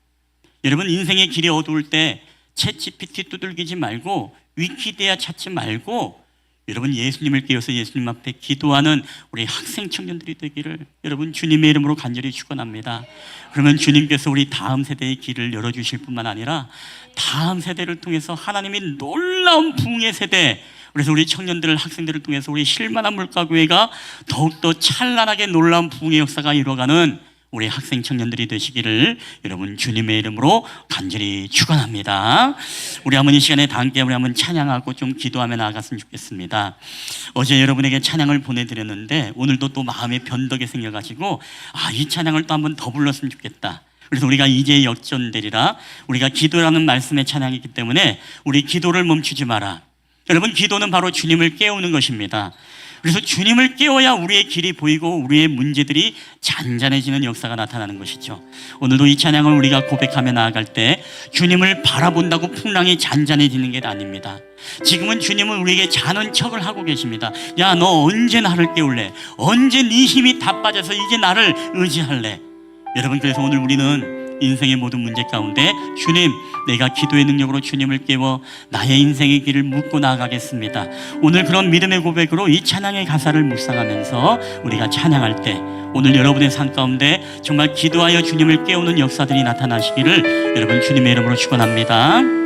여러분 인생의 길이 어두울 때 챗GPT 두들기지 말고 위키디아 찾지 말고 여러분 예수님을 깨워서 예수님 앞에 기도하는 우리 학생 청년들이 되기를 여러분 주님의 이름으로 간절히 축원합니다. 그러면 주님께서 우리 다음 세대의 길을 열어주실 뿐만 아니라 다음 세대를 통해서 하나님이 놀라운 부흥의 세대, 그래서 우리 청년들, 학생들을 통해서 우리 실만한 물가교회가 더욱더 찬란하게 놀라운 부흥의 역사가 이루어가는 우리 학생 청년들이 되시기를 여러분 주님의 이름으로 간절히 축원합니다. 우리 한번 이 시간에 다 함께 우리 한번 찬양하고 좀 기도하며 나아갔으면 좋겠습니다. 어제 여러분에게 찬양을 보내드렸는데 오늘도 또 마음에 변덕이 생겨가지고 이 찬양을 또 한번 더 불렀으면 좋겠다. 그래서 우리가 이제 역전되리라, 우리가 기도라는 말씀의 찬양이기 때문에 우리 기도를 멈추지 마라. 여러분, 기도는 바로 주님을 깨우는 것입니다. 그래서 주님을 깨워야 우리의 길이 보이고 우리의 문제들이 잔잔해지는 역사가 나타나는 것이죠. 오늘도 이 찬양을 우리가 고백하며 나아갈 때 주님을 바라본다고 풍랑이 잔잔해지는 게 아닙니다. 지금은 주님은 우리에게 자는 척을 하고 계십니다. 야, 너 언제 나를 깨울래? 언제 네 힘이 다 빠져서 이제 나를 의지할래? 여러분, 그래서 오늘 우리는 인생의 모든 문제 가운데 주님, 내가 기도의 능력으로 주님을 깨워 나의 인생의 길을 묻고 나아가겠습니다. 오늘 그런 믿음의 고백으로 이 찬양의 가사를 묵상하면서 우리가 찬양할 때 오늘 여러분의 삶 가운데 정말 기도하여 주님을 깨우는 역사들이 나타나시기를 여러분 주님의 이름으로 축원합니다.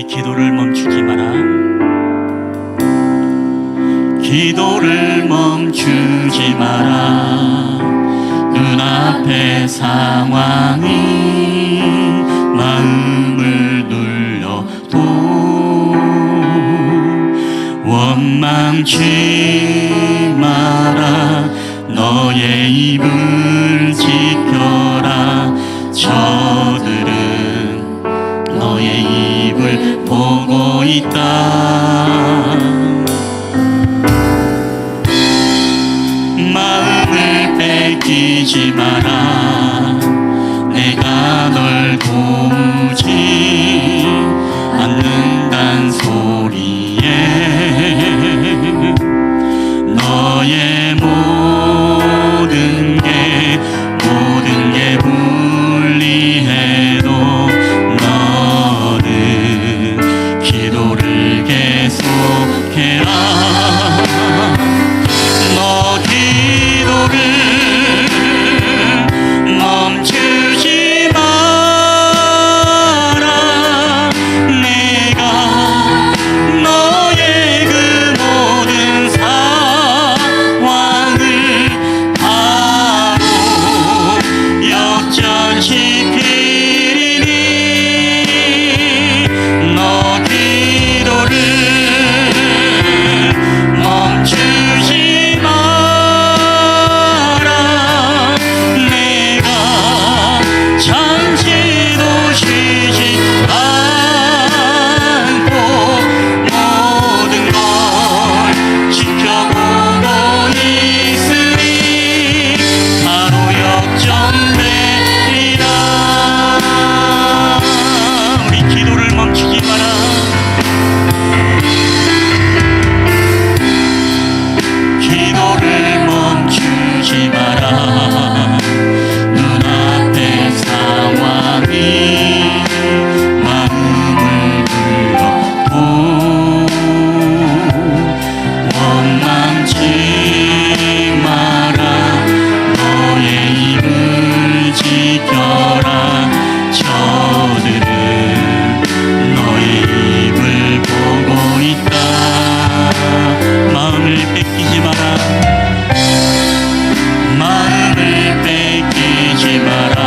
기도를 멈추지 마라. 기도를 멈추지 마라. 눈앞의 상황이 마음을 눌려도 원망치 마라. 너의 입을 지켜라. 저들은 입을 보고 있다. 마음을 뺏기지 마라. 내가 널 도우지 않는단 소리에 너의 모든 게 불리해도 너는 기도를 계속해라. 너 기도를 멈추지 마라. 내가 너의 그 모든 상황을 바로 역전시키리니 너 기도를 멈추지 마라. 내가 잠시도 쉬지 않고 모든 걸 지켜보고 있으니 바로 역전되리라. 우리 기도를 멈추지 마라. 기도를 멈추지 마라. 눈앞의 상황이 마음을 눌러도 원망치 마라. 너의 입을 지켜라. 저들은 너의 입을 보고 있다. 마음을 뺏기지 마라. 마음을 뺏기지 마라.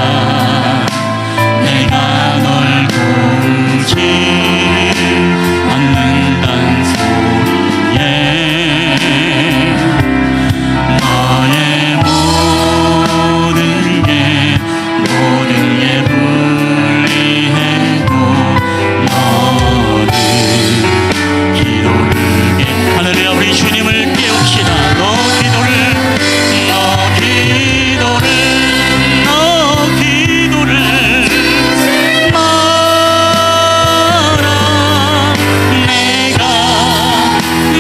내가 널 도우지 않는단 소리에 너의 모든 게 불리해도 너는 기도를 할렐루야. 우리 주님을 깨웁시다. 너 기도를 마라. 내가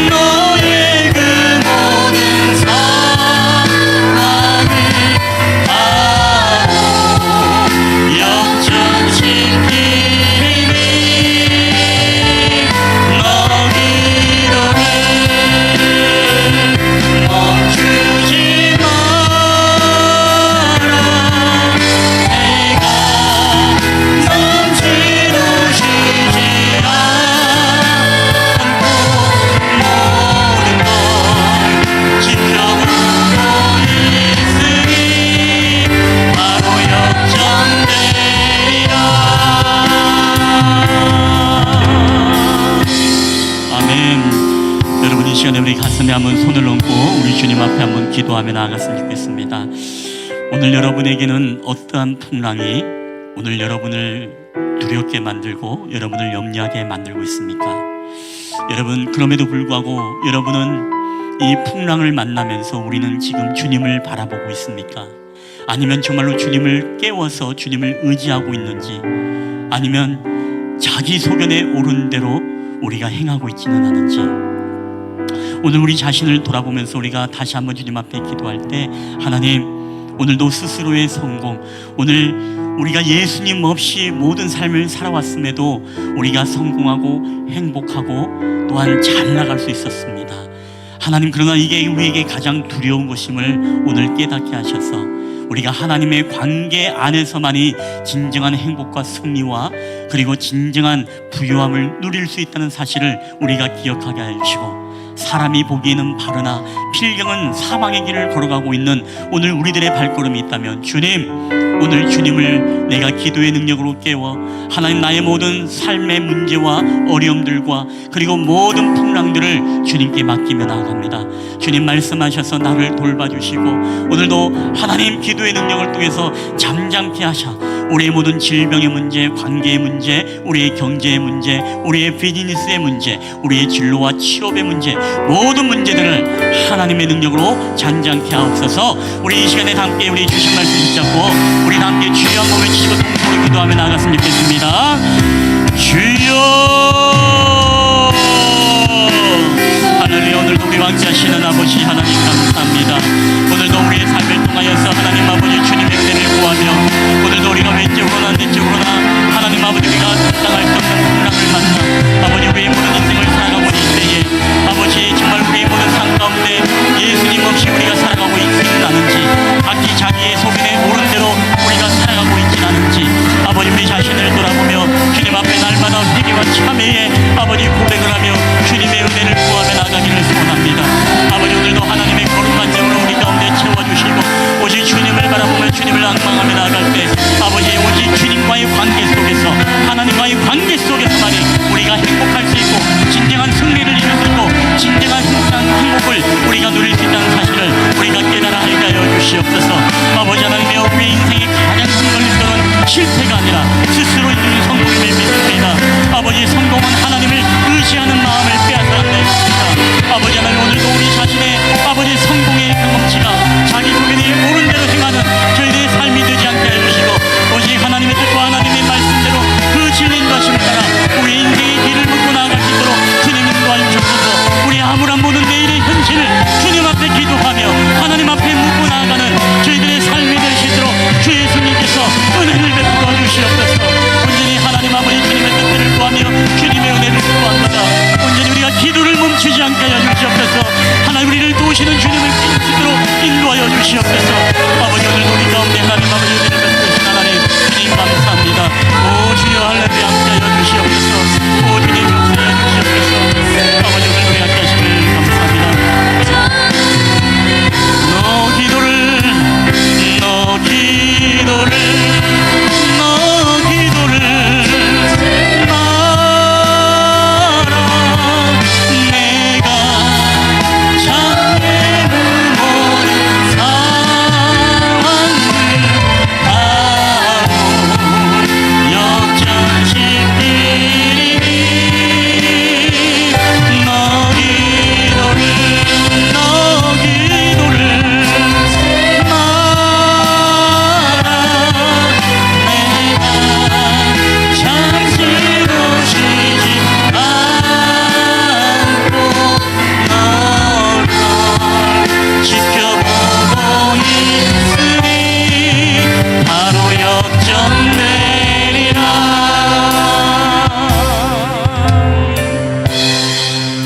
너의 그 모든 상황을 바로 역전시키리니 너 기도를 멈추지 마라. 내가 잠시도 쉬지 않고 모든 걸 지켜보고 있으니 바로 역전되리라. 아멘. 여러분 이 시간에 우리 가슴에 한번 손을 얹고 우리 주님 앞에 한번 기도하며 나아갔으면 좋겠습니다. 오늘 여러분에게는 어떠한 풍랑이 오늘 여러분을 두렵게 만들고 여러분을 염려하게 만들고 있습니까? 여러분 그럼에도 불구하고 여러분은 이 풍랑을 만나면서 우리는 지금 주님을 바라보고 있습니까? 아니면 정말로 주님을 깨워서 주님을 의지하고 있는지, 아니면 자기 소견에 오른 대로 우리가 행하고 있지는 않은지, 오늘 우리 자신을 돌아보면서 우리가 다시 한번 주님 앞에 기도할 때, 하나님 오늘도 스스로의 성공, 오늘 우리가 예수님 없이 모든 삶을 살아왔음에도 우리가 성공하고 행복하고 또한 잘 나갈 수 있었습니다. 하나님, 그러나 이게 우리에게 가장 두려운 것임을 오늘 깨닫게 하셔서 우리가 하나님의 관계 안에서만이 진정한 행복과 승리와 그리고 진정한 부유함을 누릴 수 있다는 사실을 우리가 기억하게 해주시고, 사람이 보기에는 바르나 필경은 사망의 길을 걸어가고 있는 오늘 우리들의 발걸음이 있다면, 주님, 오늘 주님을 내가 기도의 능력으로 깨워 하나님 나의 모든 삶의 문제와 어려움들과 그리고 모든 풍랑들을 주님께 맡기며 나아갑니다. 주님 말씀하셔서 나를 돌봐주시고 오늘도 하나님 기도의 능력을 통해서 잠잠케 하셔 우리의 모든 질병의 문제, 관계의 문제, 우리의 경제의 문제, 우리의 비즈니스의 문제, 우리의 진로와 취업의 문제, 모든 문제들을 하나님의 능력으로 잔잔케 하옵소서. 우리 이 시간에 함께 우리 주신 말씀 붙잡고 우리 함께 주여 한 몸을 치시고 통성으로 기도하며 나아갔으면 좋겠습니다. 주여 하늘에 오늘도 우리 왕자시는 아버지 하나님 감사합니다. 오늘도 우리의 삶을 통하여서 하나님 아버지 주님의 은혜를 구하며 오늘도 우리가 왼쪽으로나 내쪽으로나 하나님 아버지 우리가 감당할 수 없는 풍랑을 만나 아버지 우리의 모든 인생을 살아가고 있을 때에 아버지 정말 우리의 모든 삶 가운데 예수님 없이 우리가 살아가고 있지는 않은지 각기 자기의 소견에 옳은 대로 우리가 살아가고 있지는 않은지 아버지 우리 자신을 돌아보며 주님 앞에 날마다 회개와 참회의 아버지 고백을 하며 주님의 은혜를 구하며 나가기를 소원합니다. 아버지 오늘도 하나님의 거룩한 영으로 우리 가운데 채워주시고 오직 주님을 바라보며 주님을 앙망하며 나아갈 때 아버지 오직 주님과의 관계 속에서 하나님과의 관계 속에서만이 우리가 행복할 수 있고 진정한 승리를 이룰 수 있고 진정한 행복을 우리가 누릴 수 있다는 사실을 우리가 깨달아 알게 하여 주시옵소서. 아버지 하나님의 우리 인생의 가장 큰 걸림돌은 실패가 아니라 스스로 이루는 성공임을 믿습니다. 아버지 성공은 하나님을 의지하는 마음을 빼앗아내 있습니다. 아버지 하나님 오늘도 우리 자신의 아버지 성공의 경험치가 자기 소견에 옳은 대로 행하는 저희들의 삶이 되지 않게 해주시고 오직 하나님의 뜻과 하나님의 말씀대로 그 진리 인도하심을 따라 우리 인생의 길을 묻고 나아갈 수 있도록 주님 인도하여 주옵소서. 우리 아무런 모든 내일의 현실을 주님 앞에 기도하며 하나님 앞에 묻고 나아가는 저희들의 삶이 될 수 있도록 주 예수님께서 은혜를 베풀어 주시옵소서. 온전히 하나님 아버지 주님의 뜻대로 구하며 주님의 은혜를 구합니다. 온전히 우리가 기도를 멈추지 않게 하여 주시옵소서. 하나님 우리를 도우시는 주님을 믿음으로 인도하여 주시옵소서. 아버지 오늘도 우리 가운데 하나님 아버지 은혜를 베푸신 하나님 주님 감사합니다. 오 주여 할렐루야 함께 하여 주시옵소서. 오 주님 역사하여 주시옵소서. 아버지 오늘도 우리 함께 하심을 감사합니다. 너 기도를 내가 장애물 모든 상황을 바로 역전시키니 너 기도를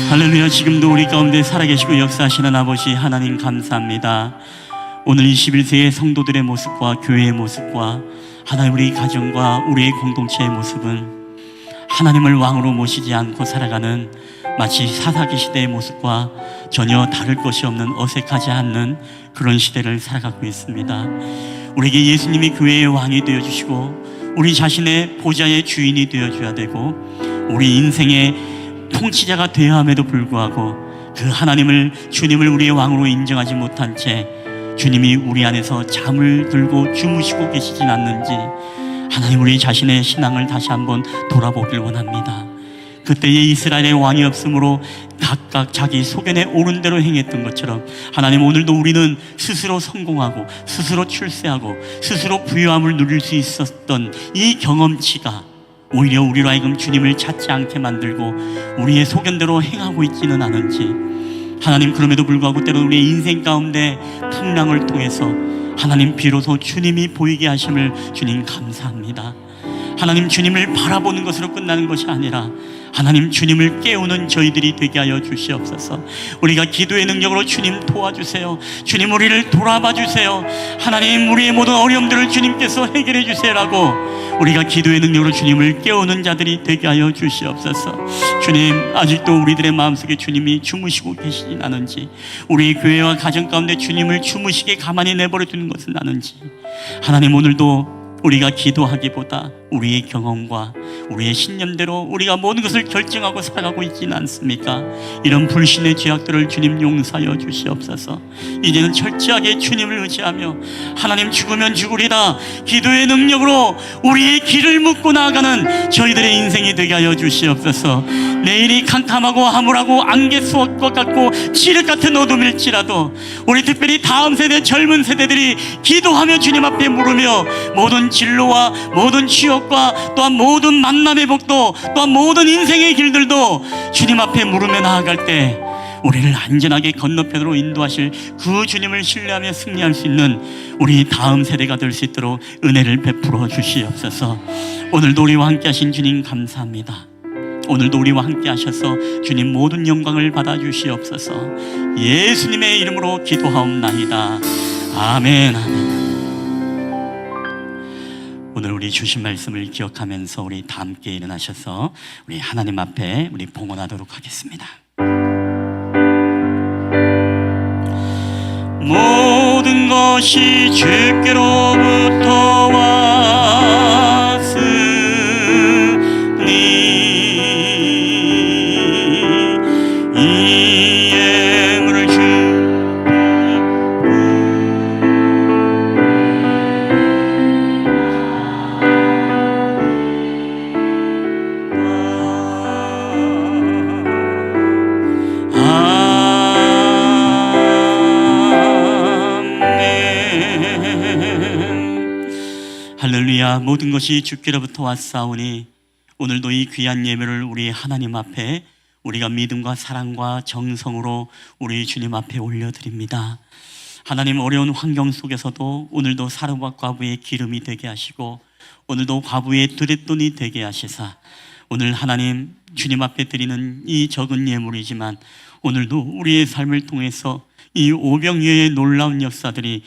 할렐루야. 지금도 우리 가운데 살아계시고 역사하시는 아버지 하나님 감사합니다. 오늘 21세기의 성도들의 모습과 교회의 모습과 하나님 우리 가정과 우리의 공동체의 모습은 하나님을 왕으로 모시지 않고 살아가는 마치 사사기 시대의 모습과 전혀 다를 것이 없는 어색하지 않는 그런 시대를 살아가고 있습니다. 우리에게 예수님이 교회의 왕이 되어주시고 우리 자신의 보좌의 주인이 되어줘야 되고 우리 인생의 통치자가 되어야 함에도 불구하고 그 하나님을 주님을 우리의 왕으로 인정하지 못한 채 주님이 우리 안에서 잠을 들고 주무시고 계시진 않는지 하나님 우리 자신의 신앙을 다시 한번 돌아보길 원합니다. 그때에 이스라엘의 왕이 없으므로 각각 자기 소견에 옳은 대로 행했던 것처럼 하나님 오늘도 우리는 스스로 성공하고 스스로 출세하고 스스로 부유함을 누릴 수 있었던 이 경험치가 오히려 우리로 하여금 주님을 찾지 않게 만들고 우리의 소견대로 행하고 있지는 않은지 하나님 그럼에도 불구하고 때로는 우리의 인생 가운데 풍랑을 통해서 하나님 비로소 주님이 보이게 하심을 주님 감사합니다. 하나님 주님을 바라보는 것으로 끝나는 것이 아니라 하나님 주님을 깨우는 저희들이 되게 하여 주시옵소서. 우리가 기도의 능력으로 주님 도와주세요. 주님 우리를 돌아봐 주세요. 하나님 우리의 모든 어려움들을 주님께서 해결해 주세요라고 우리가 기도의 능력으로 주님을 깨우는 자들이 되게 하여 주시옵소서. 주님 아직도 우리들의 마음속에 주님이 주무시고 계시진 않은지 우리 교회와 가정 가운데 주님을 주무시게 가만히 내버려 두는 것은 아는지 하나님 오늘도 우리가 기도하기보다 우리의 경험과 우리의 신념대로 우리가 모든 것을 결정하고 살아가고 있지는 않습니까? 이런 불신의 죄악들을 주님 용서하여 주시옵소서. 이제는 철저하게 주님을 의지하며 하나님 죽으면 죽으리라 기도의 능력으로 우리의 길을 묻고 나아가는 저희들의 인생이 되게 하여 주시옵소서. 내일이 캄캄하고 암울하고 안개 수옥과 같고 칠흑 같은 어둠일지라도 우리 특별히 다음 세대 젊은 세대들이 기도하며 주님 앞에 물으며 모든 진로와 모든 취업과 또한 모든 만남의 복도 또한 모든 인생의 길들도 주님 앞에 물으며 나아갈 때 우리를 안전하게 건너편으로 인도하실 그 주님을 신뢰하며 승리할 수 있는 우리 다음 세대가 될 수 있도록 은혜를 베풀어 주시옵소서. 오늘도 우리와 함께 하신 주님 감사합니다. 오늘도 우리와 함께 하셔서 주님 모든 영광을 받아 주시옵소서. 예수님의 이름으로 기도하옵나이다. 아멘. 아멘. 오늘 우리 주신 말씀을 기억하면서 우리 다 함께 일어나셔서 우리 하나님 앞에 우리 봉헌하도록 하겠습니다. 모든 것이 주께로부터 왔으니 이 예물을 할렐루야. 모든 것이 주께로부터 왔사오니 오늘도 이 귀한 예배를 우리 하나님 앞에 우리가 믿음과 사랑과 정성으로 우리 주님 앞에 올려드립니다. 하나님, 어려운 환경 속에서도 오늘도 사람과 과부의 기름이 되게 하시고 오늘도 과부의 두렛돈이 되게 하시사 오늘 하나님 주님 앞에 드리는 이 적은 예물이지만 오늘도 우리의 삶을 통해서 이 오병이어의 놀라운 역사들이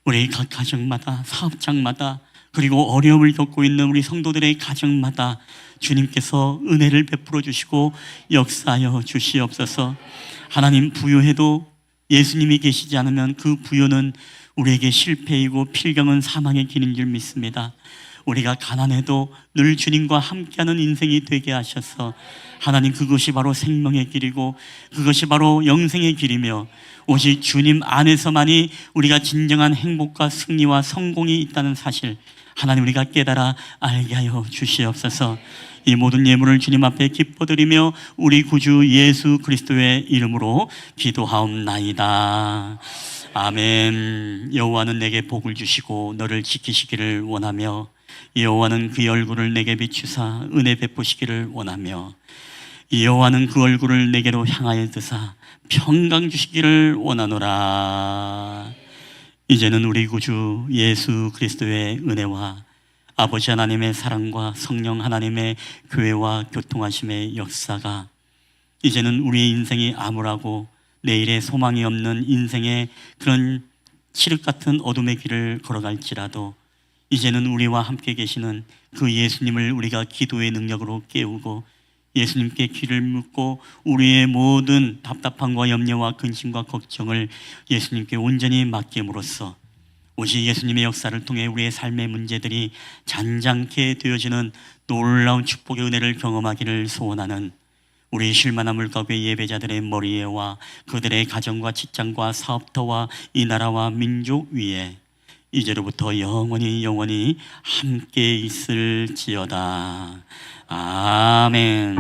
우리 각 가정마다 사업장마다 그리고 어려움을 겪고 있는 우리 성도들의 가정마다 주님께서 은혜를 베풀어 주시고 역사하여 주시옵소서. 하나님, 부요해도 예수님이 계시지 않으면 그 부요는 우리에게 실패이고 필경은 사망의 길인 줄 믿습니다. 우리가 가난해도 늘 주님과 함께하는 인생이 되게 하셔서 하나님, 그것이 바로 생명의 길이고 그것이 바로 영생의 길이며 오직 주님 안에서만이 우리가 진정한 행복과 승리와 성공이 있다는 사실 하나님, 우리가 깨달아 알게 하여 주시옵소서. 이 모든 예물을 주님 앞에 기뻐드리며 우리 구주 예수 그리스도의 이름으로 기도하옵나이다. 아멘. 여호와는 내게 복을 주시고 너를 지키시기를 원하며 여호와는 그의 얼굴을 내게 비추사 은혜 베푸시기를 원하며 여호와는 그 얼굴을 내게로 향하여 드사 평강 주시기를 원하노라. 이제는 우리 구주 예수 그리스도의 은혜와 아버지 하나님의 사랑과 성령 하나님의 교회와 교통하심의 역사가 이제는 우리의 인생이 암울하고 내일의 소망이 없는 인생의 그런 칠흑 같은 어둠의 길을 걸어갈지라도 이제는 우리와 함께 계시는 그 예수님을 우리가 기도의 능력으로 깨우고 예수님께 귀를 묻고 우리의 모든 답답함과 염려와 근심과 걱정을 예수님께 온전히 맡김으로써 오직 예수님의 역사를 통해 우리의 삶의 문제들이 잔잔케 되어지는 놀라운 축복의 은혜를 경험하기를 소원하는 우리 쉴만한 물가구의 예배자들의 머리에와 그들의 가정과 직장과 사업터와 이 나라와 민족 위에 이제로부터 영원히 함께 있을지어다. 아멘.